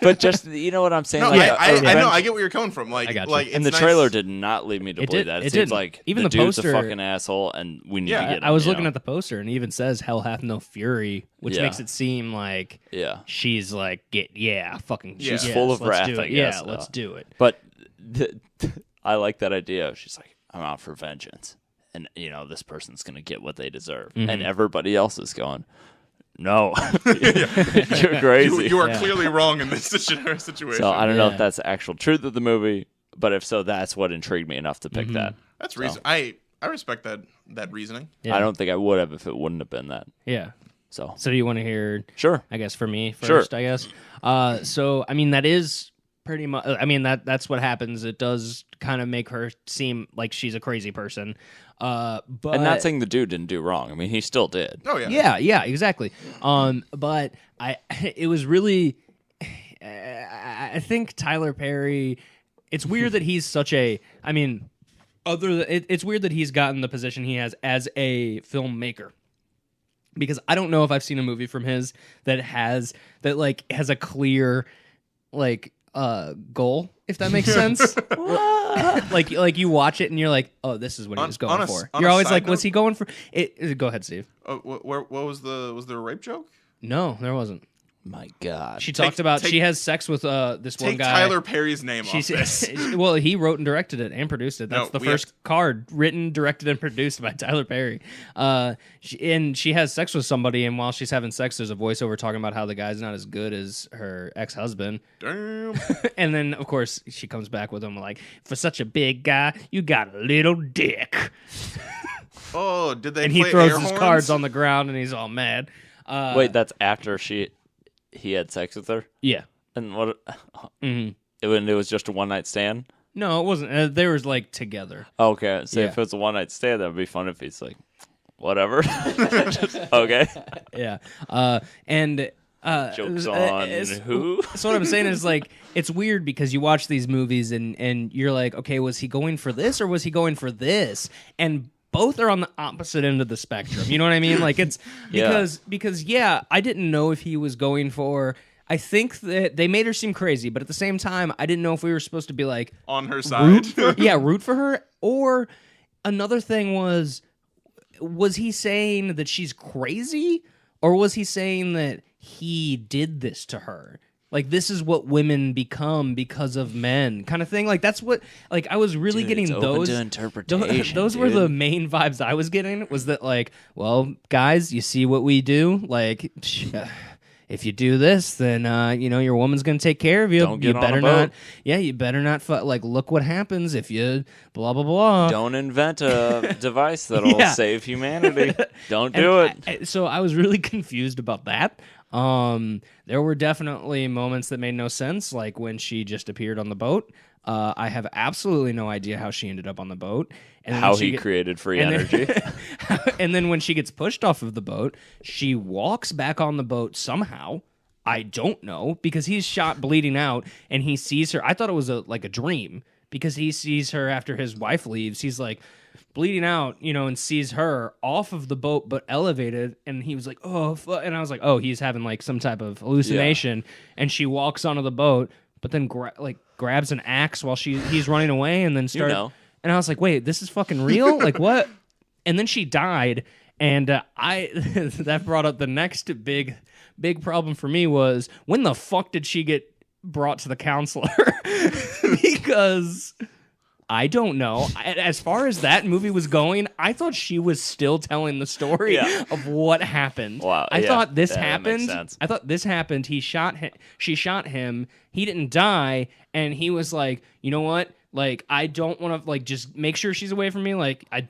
Speaker 3: But just, you know what I'm saying?
Speaker 2: No,
Speaker 3: like,
Speaker 2: I
Speaker 3: revenge-
Speaker 2: know. I get where you're coming from. Like,
Speaker 1: I got you.
Speaker 2: like
Speaker 3: And
Speaker 2: it's
Speaker 3: the
Speaker 2: nice-
Speaker 3: trailer did not lead me to
Speaker 1: It
Speaker 3: believe
Speaker 1: did-
Speaker 3: that.
Speaker 1: it
Speaker 3: It seems
Speaker 1: didn't.
Speaker 3: like
Speaker 1: Even
Speaker 3: the
Speaker 1: the
Speaker 3: dude's
Speaker 1: poster-
Speaker 3: a fucking asshole, and we need to get him.
Speaker 1: I was
Speaker 3: you
Speaker 1: looking
Speaker 3: know?
Speaker 1: at the poster and it even says "Hell hath no fury," which
Speaker 3: Yeah.
Speaker 1: makes it seem like
Speaker 3: Yeah.
Speaker 1: she's like,
Speaker 3: She's full of
Speaker 1: let's
Speaker 3: wrath,
Speaker 1: do
Speaker 3: I
Speaker 1: it.
Speaker 3: guess,
Speaker 1: Yeah, let's do it.
Speaker 3: But I like that idea. She's like, I'm out for vengeance. And, you know, this person's going to get what they deserve.
Speaker 1: Mm-hmm.
Speaker 3: And everybody else is going, no, you're crazy.
Speaker 2: You are clearly wrong in this situation.
Speaker 3: So I don't know
Speaker 1: Yeah.
Speaker 3: if that's the actual truth of the movie, but if so, that's what intrigued me enough to pick that.
Speaker 2: That's reason. I respect that reasoning.
Speaker 1: Yeah.
Speaker 3: I don't think I would have if it wouldn't have been that.
Speaker 1: Yeah.
Speaker 3: So,
Speaker 1: So do you want to hear?
Speaker 3: sure.
Speaker 1: I guess for me
Speaker 3: Sure.
Speaker 1: first. I guess. So I mean that is pretty much. I mean that's what happens. It does kind of make her seem like she's a crazy person. But
Speaker 3: And not saying the dude didn't do wrong. I mean, he still did.
Speaker 2: Oh yeah.
Speaker 1: Yeah, exactly. But it was really. I think Tyler Perry. It's weird that he's such a. I mean, it's weird that he's gotten the position he has as a filmmaker. Because I don't know if I've seen a movie from his that has a clear goal, if that makes sense. like you watch it and you're like, oh, this is what he was going for. You're always like, was he going for it? Go ahead, Steve.
Speaker 2: What was there a rape joke?
Speaker 1: No, there wasn't.
Speaker 3: My God.
Speaker 1: She talked about she has sex with this one
Speaker 2: Take
Speaker 1: guy.
Speaker 2: Tyler Perry's name off this.
Speaker 1: Well, he wrote and directed it and produced it. That's
Speaker 2: No,
Speaker 1: the
Speaker 2: we
Speaker 1: first
Speaker 2: have
Speaker 1: card written, directed, and produced by Tyler Perry. She has sex with somebody, and while she's having sex, there's a voiceover talking about how the guy's not as good as her ex-husband.
Speaker 2: Damn.
Speaker 1: And then, of course, she comes back with him like, for such a big guy, you got a little dick.
Speaker 2: Oh, did they?
Speaker 1: And he
Speaker 2: play
Speaker 1: throws
Speaker 2: air
Speaker 1: his
Speaker 2: horns?
Speaker 1: cards on the ground, and he's all mad.
Speaker 3: Wait, that's after he had sex with her?
Speaker 1: Yeah.
Speaker 3: And what?
Speaker 1: Mm-hmm.
Speaker 3: It was just a one night stand?
Speaker 1: No, it wasn't. They were like together.
Speaker 3: Okay, so if
Speaker 1: Yeah.
Speaker 3: it was a one night stand, that would be fun if he's like, whatever. Okay.
Speaker 1: Yeah. And
Speaker 3: Joke's on who?
Speaker 1: So what I'm saying is like it's weird because you watch these movies and you're like, okay, was he going for this or was he going for this? And both are on the opposite end of the spectrum. You know what I mean? Like it's because I didn't know if he was going for. I think that they made her seem crazy, but at the same time, I didn't know if we were supposed to be like
Speaker 2: On her side.
Speaker 1: root for her. Or another thing was he saying that she's crazy, or was he saying that he did this to her? Like, this is what women become because of men, kind of thing. Like, that's what, like, I was really getting
Speaker 3: it's
Speaker 1: those.
Speaker 3: Open to interpretation,
Speaker 1: those were the main vibes I was getting, was that, like, well, guys, you see what we do? Like, if you do this, then, your woman's going to take care of you.
Speaker 3: Don't get
Speaker 1: you
Speaker 3: on
Speaker 1: better
Speaker 3: a boat.
Speaker 1: not. Yeah, you better not, like, look what happens if you blah, blah, blah.
Speaker 3: Don't invent a device that'll
Speaker 1: Yeah.
Speaker 3: save humanity. Don't do it.
Speaker 1: So I was really confused about that. There were definitely moments that made no sense, like when she just appeared on the boat. I have absolutely no idea how she ended up on the boat. And then
Speaker 3: How
Speaker 1: she
Speaker 3: he created free
Speaker 1: and
Speaker 3: energy.
Speaker 1: and then when she gets pushed off of the boat, she walks back on the boat somehow. I don't know, because he's shot bleeding out and he sees her. I thought it was like a dream, because he sees her after his wife leaves. He's like bleeding out, and sees her off of the boat but elevated, and he was like, oh, and I was like, oh, he's having like some type of hallucination. And she walks onto the boat, but then grabs an axe while he's running away, and then starts. And I was like, wait, this is fucking real? Like, what? And then she died, and that brought up the next big problem for me was, when the fuck did she get brought to the counselor? Because I don't know. As far as that movie was going, I thought she was still telling the story of what happened.
Speaker 3: Wow,
Speaker 1: I thought this
Speaker 3: that makes
Speaker 1: happened.
Speaker 3: sense.
Speaker 1: I thought this happened. She shot him. He didn't die, and he was like, you know what? Like, I don't want to, like, just make sure she's away from me. Like, I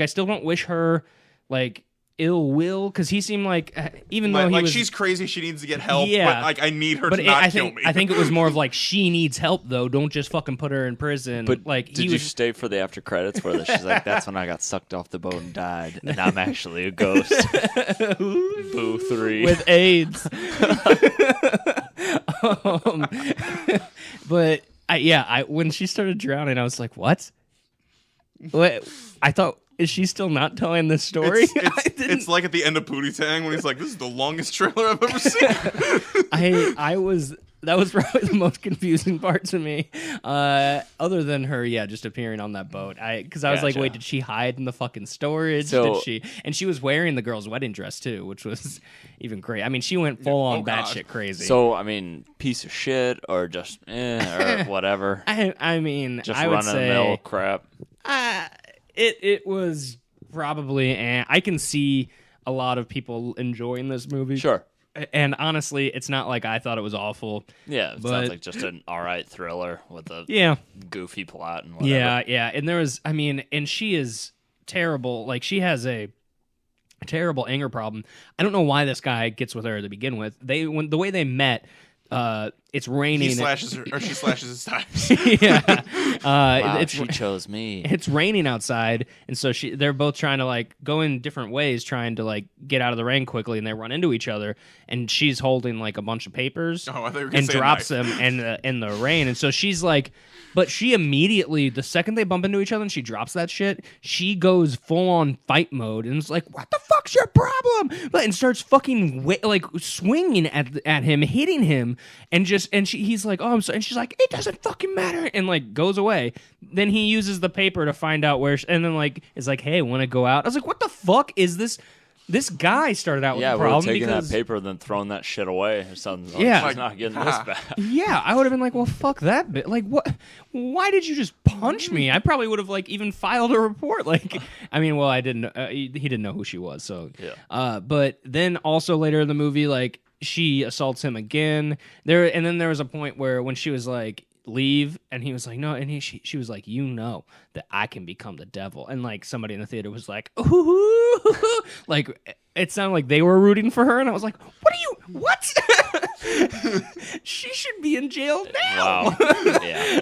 Speaker 1: still don't wish her, like, ill will, because he seemed like, even though he was,
Speaker 2: she's crazy, she needs to get help.
Speaker 1: Yeah.
Speaker 2: But like, I need her to not kill me.
Speaker 1: I think it was more of like, she needs help though. Don't just fucking put her in prison.
Speaker 3: But
Speaker 1: like,
Speaker 3: did you stay for the after credits where she's like, that's when I got sucked off the boat and died, and I'm actually a ghost. Boo 3
Speaker 1: with AIDS. But when she started drowning, I was like, what? I thought, is she still not telling this story?
Speaker 2: It's like at the end of Pootie Tang when he's like, this is the longest trailer I've ever seen. That was probably the most confusing part to me, other than her, just appearing on that boat. Because I was like, wait, did she hide in the fucking storage? Did she? And she was wearing the girl's wedding dress too, which was even crazy. I mean, she went full on batshit crazy.
Speaker 3: So, I mean, piece of shit or just or whatever.
Speaker 1: I mean,
Speaker 3: just
Speaker 1: I would
Speaker 3: run-of-the-mill
Speaker 1: say
Speaker 3: crap.
Speaker 1: It was probably. I can see a lot of people enjoying this movie.
Speaker 3: Sure.
Speaker 1: And honestly, it's not like I thought it was awful.
Speaker 3: Yeah, it sounds like just an alright thriller with a goofy plot and whatever.
Speaker 1: Yeah. And there was, and she is terrible. Like, she has a terrible anger problem. I don't know why this guy gets with her to begin with. The way they met, it's raining.
Speaker 2: He slashes her, or she slashes his tires.
Speaker 3: Wow, she chose me.
Speaker 1: It's raining outside, and so they're both trying to like go in different ways, trying to like get out of the rain quickly, and they run into each other. And she's holding like a bunch of papers and drops them in the rain, and so she's like, but she immediately, the second they bump into each other and she drops that shit, she goes full on fight mode and is like, "What the fuck's your problem?" And starts fucking like swinging at him, hitting him, and he's like, "Oh, I'm sorry," and she's like, "It doesn't fucking matter," and like goes away. Then he uses the paper to find out where, and then like is like, "Hey, want to go out?" I was like, "What the fuck is this?" This guy started out with a problem
Speaker 3: taking
Speaker 1: because
Speaker 3: that paper and then throwing that shit away or something.
Speaker 1: Yeah.
Speaker 3: She's not getting this back.
Speaker 1: Yeah, I would have been like, well, fuck that bit. Like, what? Why did you just punch me? I probably would have like even filed a report. Like, I mean, well, I didn't. He didn't know who she was, so yeah. But then also later in the movie, like she assaults him again. And then there was a point where when she was like, leave, and he was like, no, and she was like, you know that I can become the devil, and like somebody in the theater was like, ooh, like it sounded like they were rooting for her, and I was like, what she should be in jail now.
Speaker 3: Wow. Yeah.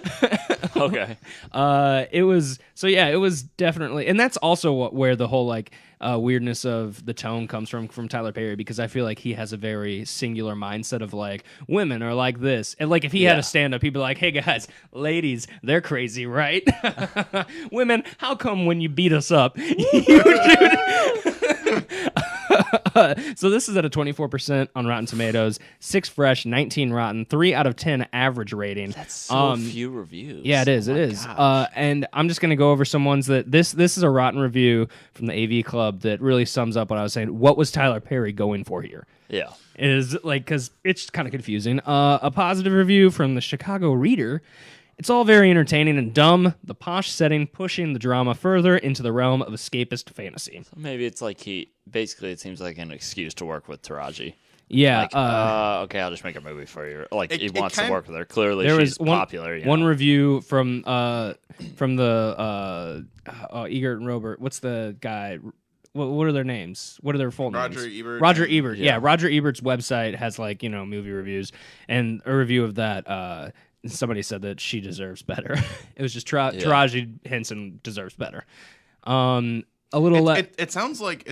Speaker 3: Okay.
Speaker 1: It was definitely, and that's also where the whole like weirdness of the tone comes from Tyler Perry, because I feel like he has a very singular mindset of like, women are like this, and like if he had a stand-up, he'd be like, hey guys, ladies, they're crazy, right? Women, how come when you beat us up you So this is at a 24% on Rotten Tomatoes, 6 fresh, 19 rotten, 3 out of 10 average rating.
Speaker 3: That's so few reviews.
Speaker 1: Yeah, it is.
Speaker 3: Oh
Speaker 1: it
Speaker 3: my
Speaker 1: is.
Speaker 3: gosh.
Speaker 1: And I'm just going to go over some ones that this is a rotten review from the AV Club that really sums up what I was saying. What was Tyler Perry going for here?
Speaker 3: Yeah.
Speaker 1: Is like, because it's kind of confusing. A positive review from the Chicago Reader. It's all very entertaining and dumb. The posh setting pushing the drama further into the realm of escapist fantasy.
Speaker 3: Maybe it's like basically it seems like an excuse to work with Taraji.
Speaker 1: Yeah.
Speaker 3: Like, okay, I'll just make a movie for you. Like he wants to work with her. Clearly,
Speaker 1: there
Speaker 3: she's
Speaker 1: was
Speaker 3: popular.
Speaker 1: One review from the Egert and Robert. What's the guy? What are their names? What are their full names?
Speaker 2: Roger Ebert.
Speaker 1: Roger Ebert. Yeah, Roger Ebert's website has like movie reviews, and a review of that. Somebody said that she deserves better. It was just Taraji Henson deserves better. A little.
Speaker 2: It sounds like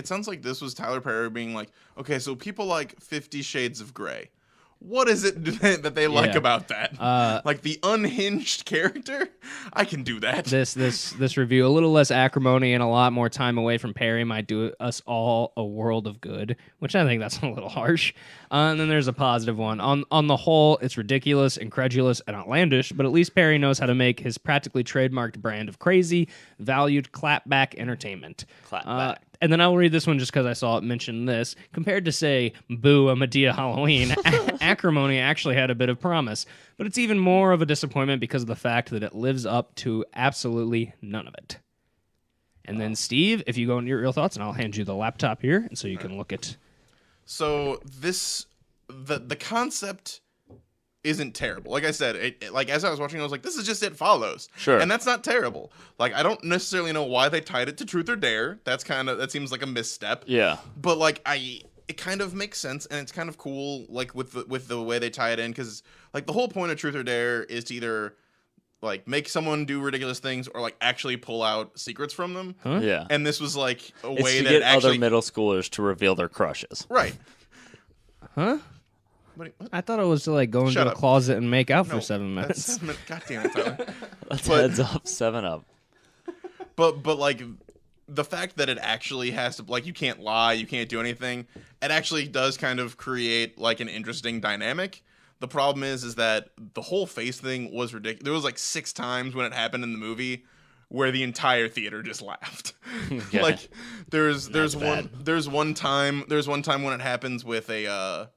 Speaker 2: this was Tyler Perry being like, okay, so people like 50 Shades of Grey. What is it that they like about that? Like the unhinged character? I can do that.
Speaker 1: This review, a little less acrimony and a lot more time away from Perry might do us all a world of good, which I think that's a little harsh. And then there's a positive one. On the whole, it's ridiculous, incredulous, and outlandish, but at least Perry knows how to make his practically trademarked brand of crazy, valued clapback entertainment.
Speaker 3: Clapback.
Speaker 1: And then I'll read this one just because I saw it mention this. Compared to, say, Boo, a Medea Halloween, Acrimony actually had a bit of promise. But it's even more of a disappointment because of the fact that it lives up to absolutely none of it. And then, Steve, if you go into your real thoughts, and I'll hand you the laptop here, and so you can look at...
Speaker 2: So the concept isn't terrible. Like I said, like as I was watching, I was like, this is just It Follows.
Speaker 3: Sure.
Speaker 2: And that's not terrible. Like I don't necessarily know why they tied it to Truth or Dare. That seems like a misstep.
Speaker 3: Yeah.
Speaker 2: But like it kind of makes sense, and it's kind of cool, like with the way they tie it in, because like the whole point of Truth or Dare is to either like make someone do ridiculous things or like actually pull out secrets from them.
Speaker 1: Huh?
Speaker 3: Yeah.
Speaker 2: And this was like a
Speaker 3: It's
Speaker 2: way
Speaker 3: to
Speaker 2: that
Speaker 3: get
Speaker 2: actually
Speaker 3: other middle schoolers to reveal their crushes.
Speaker 2: right.
Speaker 1: Huh?
Speaker 2: What?
Speaker 1: I thought it was to like go
Speaker 2: Shut
Speaker 1: into
Speaker 2: up.
Speaker 1: a closet and make out for
Speaker 2: No,
Speaker 1: 7 minutes.
Speaker 2: That's 7 minutes. God damn it, Tyler.
Speaker 3: Let's
Speaker 2: But-
Speaker 3: heads up, 7-Up.
Speaker 2: But like the fact that it actually has to, like, you can't lie, you can't do anything, it actually does kind of create like an interesting dynamic. The problem is that the whole face thing was ridiculous. There was like 6 times when it happened in the movie where the entire theater just laughed.
Speaker 3: Yeah.
Speaker 2: Like there's
Speaker 3: bad.
Speaker 2: one time when it happens with a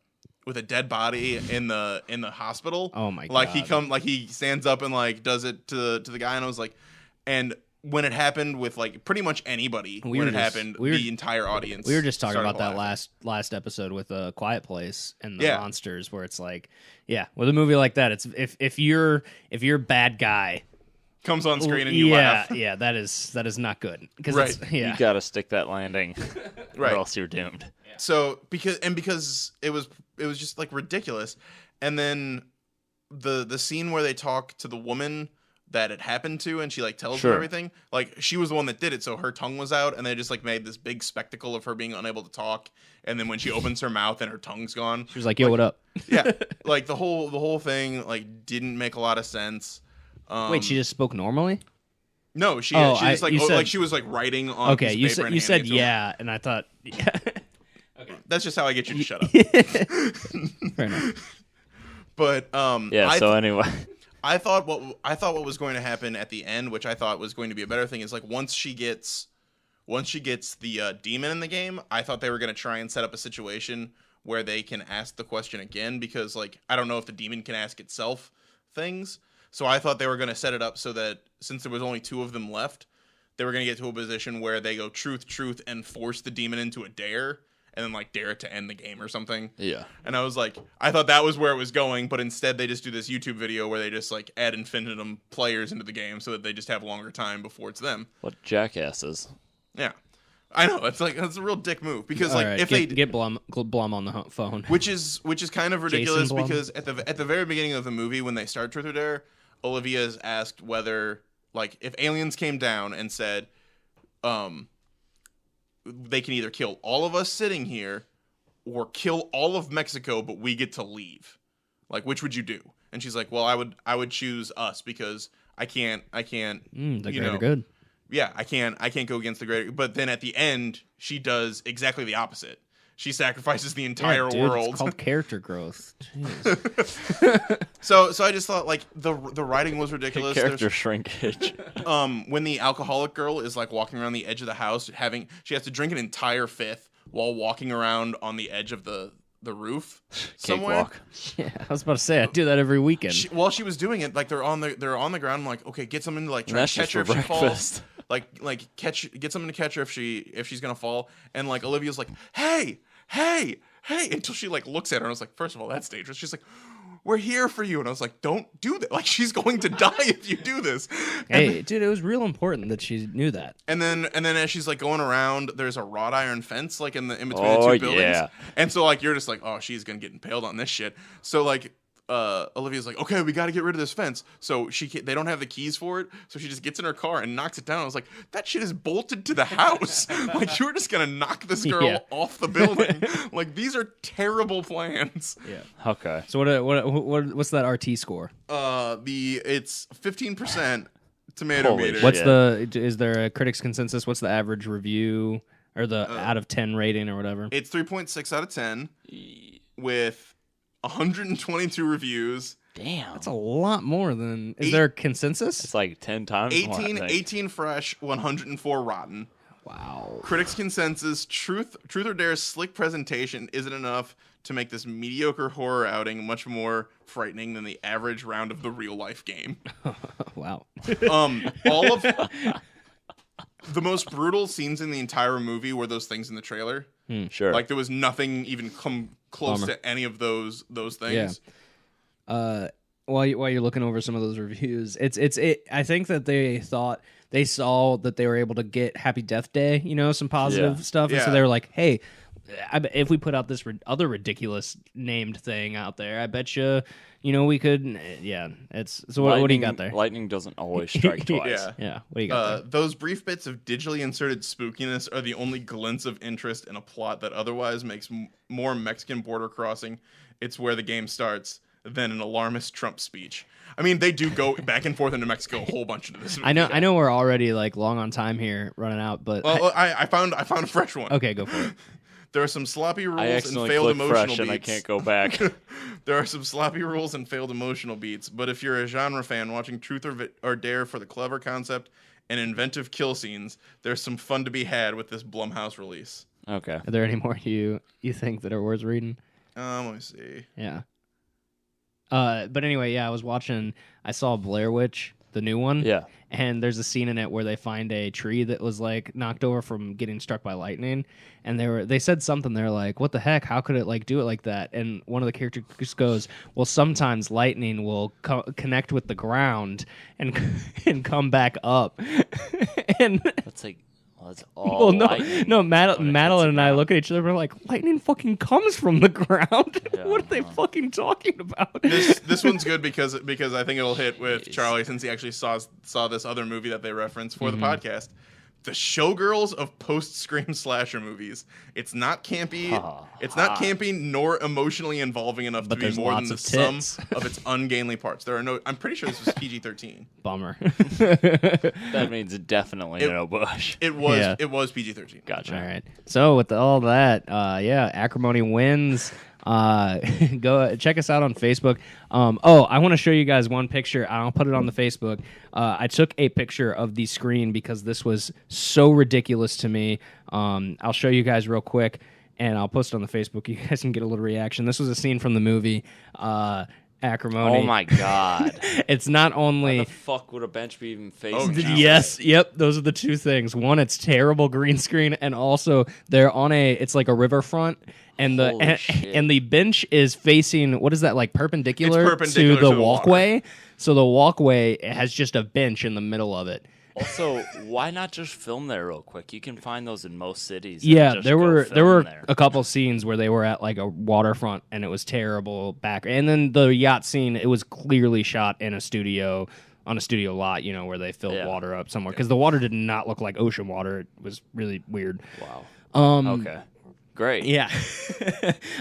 Speaker 2: dead body in the hospital.
Speaker 1: Oh my
Speaker 2: Like
Speaker 1: God.
Speaker 2: he stands up and like does it to the guy, and I was like, and when it happened with like pretty much anybody, the entire audience.
Speaker 1: We were just talking
Speaker 2: started
Speaker 1: about that
Speaker 2: laughing.
Speaker 1: last episode with a Quiet Place and the
Speaker 2: Yeah.
Speaker 1: monsters, where it's like, with a movie like that, it's if you're bad guy
Speaker 2: Comes on screen and you laugh.
Speaker 1: Yeah, that is not good.
Speaker 2: Right.
Speaker 3: You gotta stick that landing,
Speaker 2: Right.
Speaker 3: or else you're doomed.
Speaker 2: So because it was just like ridiculous, and then the scene where they talk to the woman that it happened to, and she like tells them
Speaker 3: Sure.
Speaker 2: everything. Like she was the one that did it, so her tongue was out, and they just like made this big spectacle of her being unable to talk. And then when she opens her mouth and her tongue's gone,
Speaker 1: She was like, "Yo, what up?"
Speaker 2: yeah, like the whole thing like didn't make a lot of sense.
Speaker 1: Wait, she just spoke normally?
Speaker 2: No, she
Speaker 1: Oh,
Speaker 2: just like
Speaker 1: you said-
Speaker 2: like she was like writing on. a
Speaker 1: Okay,
Speaker 2: piece of
Speaker 1: you
Speaker 2: paper and
Speaker 1: said
Speaker 2: handing it to him.
Speaker 1: yeah, and I thought
Speaker 2: That's just how I get you to shut up.
Speaker 1: fair enough.
Speaker 2: But
Speaker 3: Yeah. So anyway,
Speaker 2: I thought what was going to happen at the end, which I thought was going to be a better thing, is like once she gets the demon in the game, I thought they were going to try and set up a situation where they can ask the question again, because like I don't know if the demon can ask itself things. So I thought they were going to set it up so that since there was only 2 of them left, they were going to get to a position where they go truth, and force the demon into a dare, and then like dare it to end the game or something.
Speaker 3: yeah.
Speaker 2: And I was like, I thought that was where it was going, but instead they just do this YouTube video where they just like add infinitum players into the game so that they just have longer time before it's them.
Speaker 3: What jackasses?
Speaker 2: Yeah, I know, that's a real dick move, because
Speaker 1: All
Speaker 2: like
Speaker 1: right,
Speaker 2: if
Speaker 1: get Blum on the phone.
Speaker 2: which is kind of ridiculous,
Speaker 1: Blum?
Speaker 2: because at the very beginning of the movie when they start Truth or Dare, Olivia is asked whether like if aliens came down and said, they can either kill all of us sitting here or kill all of Mexico, but we get to leave. Like, which would you do? And she's like, well, I would choose us, because I can't,
Speaker 1: The
Speaker 2: you
Speaker 1: greater
Speaker 2: know,
Speaker 1: good.
Speaker 2: yeah, I can't go against the greater. But then at the end, she does exactly the opposite. she sacrifices the entire
Speaker 1: Dude,
Speaker 2: world.
Speaker 1: It's called character growth. Jeez.
Speaker 2: So I just thought like the writing was ridiculous.
Speaker 3: Character shrinkage.
Speaker 2: When the alcoholic girl is like walking around the edge of the house, she has to drink an entire fifth while walking around on the edge of the roof somewhere.
Speaker 3: Cakewalk.
Speaker 1: Yeah, I was about to say I do that every weekend.
Speaker 2: While she was doing it, like they're on the ground. I'm like, okay, get someone to like try
Speaker 3: That's
Speaker 2: to catch
Speaker 3: just
Speaker 2: her
Speaker 3: for
Speaker 2: if she
Speaker 3: breakfast.
Speaker 2: falls. Like get someone to catch her if she's gonna fall. And like Olivia's like, hey, until she like looks at her and I was like, first of all, that's dangerous. She's like, we're here for you. And I was like, don't do that. Like, she's going to die if you do this.
Speaker 1: Hey, dude, it was real important that she knew that.
Speaker 2: And then as she's like going around, there's a wrought iron fence like in between the
Speaker 3: Oh,
Speaker 2: two buildings.
Speaker 3: yeah.
Speaker 2: And so like you're just like, oh, she's gonna get impaled on this shit. So like Olivia's like, okay, we got to get rid of this fence. So they don't have the keys for it. So she just gets in her car and knocks it down. I was like, that shit is bolted to the house. Like, you were just going to knock this girl off the building. Like, these are terrible plans.
Speaker 1: Yeah.
Speaker 3: Okay.
Speaker 1: So what's that RT score?
Speaker 2: It's 15% tomato
Speaker 3: Holy
Speaker 2: meter.
Speaker 3: shit.
Speaker 1: Is there a critics consensus? What's the average review or the out of 10 rating or whatever?
Speaker 2: It's 3.6 out of 10 with 122 reviews.
Speaker 3: Damn.
Speaker 1: That's a lot more than. Is there a consensus?
Speaker 3: It's like 10 times more, I think.
Speaker 2: 18 fresh, 104 rotten.
Speaker 1: Wow.
Speaker 2: Critics consensus: Truth or Dare's slick presentation isn't enough to make this mediocre horror outing much more frightening than the average round of the real life game.
Speaker 1: Wow.
Speaker 2: All of the most brutal scenes in the entire movie were those things in the trailer.
Speaker 3: Sure.
Speaker 2: Like, there was nothing even come close to any of those things.
Speaker 1: Yeah. While you're looking over some of those reviews, I think that they saw that they were able to get Happy Death Day, some positive stuff, and so
Speaker 2: Yeah.
Speaker 1: they were like, hey, if we put out this other ridiculous named thing out there, I bet you, we could. Yeah. So what do you got there?
Speaker 3: Lightning doesn't always strike twice.
Speaker 1: Yeah. What do you got there?
Speaker 2: Those brief bits of digitally inserted spookiness are the only glints of interest in a plot that otherwise makes more Mexican border crossing. It's where the game starts than an alarmist Trump speech. I mean, they do go back and forth into Mexico a whole bunch into this movie.
Speaker 1: I know we're already like long on time here, running out, but
Speaker 2: Well, I found a fresh one.
Speaker 1: okay, go for it.
Speaker 2: There are some sloppy rules
Speaker 3: I
Speaker 2: and
Speaker 3: accidentally
Speaker 2: failed
Speaker 3: clicked
Speaker 2: emotional
Speaker 3: fresh
Speaker 2: beats.
Speaker 3: and I can't go back.
Speaker 2: There are some sloppy rules and failed emotional beats, but if you're a genre fan watching Truth or Dare for the clever concept and inventive kill scenes, there's some fun to be had with this Blumhouse release.
Speaker 3: Okay.
Speaker 1: Are there any more you think that are worth reading?
Speaker 2: Let me see.
Speaker 1: Yeah. But anyway, yeah, I saw Blair Witch, the new one.
Speaker 3: Yeah.
Speaker 1: And there's a scene in it where they find a tree that was like knocked over from getting struck by lightning, and they said something. They're like, "What the heck? How could it like do it like that?" And one of the characters goes, "Well, sometimes lightning will connect with the ground and come back up." And
Speaker 3: That's like, that's all lightning.
Speaker 1: Madeline and I look at each other. We're like, lightning fucking comes from the ground.
Speaker 3: Yeah,
Speaker 1: what are they fucking talking about?
Speaker 2: This one's good because I think it'll hit with Charlie since he actually saw this other movie that they referenced for the podcast. The showgirls of post-Scream slasher movies. It's not campy. It's not campy nor emotionally involving enough
Speaker 1: But
Speaker 2: to be
Speaker 1: there's
Speaker 2: more than
Speaker 1: lots
Speaker 2: the
Speaker 1: of
Speaker 2: sum
Speaker 1: tits.
Speaker 2: of its ungainly parts. I'm pretty sure this was PG-13.
Speaker 1: Bummer.
Speaker 3: That means definitely no Bush.
Speaker 2: It was
Speaker 1: Yeah.
Speaker 2: It was PG-13.
Speaker 3: Gotcha.
Speaker 1: All right. So with all that, Acrimony wins. Go check us out on Facebook. I want to show you guys one picture. I'll put it on the Facebook. I took a picture of the screen because this was so ridiculous to me. I'll show you guys real quick, and I'll post it on the Facebook. You guys can get a little reaction. This was a scene from the movie Acrimony.
Speaker 3: Oh my god.
Speaker 1: It's not only.
Speaker 3: How the fuck would a bench be even facing?
Speaker 2: Oh,
Speaker 3: that
Speaker 2: Jesus.
Speaker 3: way?
Speaker 1: Yes, yep. Those are the two things. One, it's terrible green screen, and also they're on it's like a riverfront, and
Speaker 3: Holy shit.
Speaker 1: and the bench is facing, what is that, like perpendicular,
Speaker 2: It's perpendicular
Speaker 1: to the
Speaker 2: to the water.
Speaker 1: walkway. So the walkway has just a bench in the middle of it.
Speaker 3: Also, why not just film there real quick? You can find those in most cities.
Speaker 1: Yeah,
Speaker 3: Just
Speaker 1: there
Speaker 3: go
Speaker 1: were
Speaker 3: film there.
Speaker 1: a couple scenes where they were at like a waterfront, and it was terrible back. And then the yacht scene, it was clearly shot in a studio. On a studio lot, where they filled water up somewhere, because the water did not look like ocean water. It was really weird.
Speaker 3: Wow. Okay. Great.
Speaker 1: Yeah.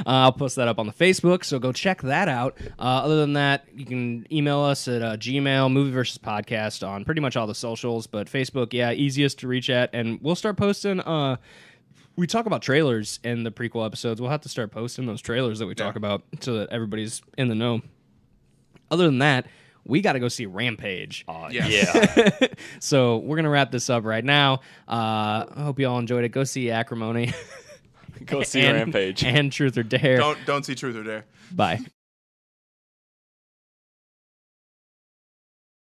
Speaker 1: I'll post that up on the Facebook, so go check that out. Other than that, you can email us at Gmail, Movie Versus Podcast, on pretty much all the socials, but Facebook, easiest to reach at, and we'll start posting we talk about trailers in the prequel episodes. We'll have to start posting those trailers that we talk
Speaker 2: Yeah.
Speaker 1: about so that everybody's in the know. Other than that, we got to go see Rampage.
Speaker 2: Yes.
Speaker 3: Yeah.
Speaker 1: So we're going to wrap this up right now. I hope you all enjoyed it. Go see Acrimony.
Speaker 3: Go see
Speaker 1: and,
Speaker 3: Rampage.
Speaker 1: And Truth or Dare.
Speaker 2: Don't see Truth or Dare.
Speaker 1: Bye.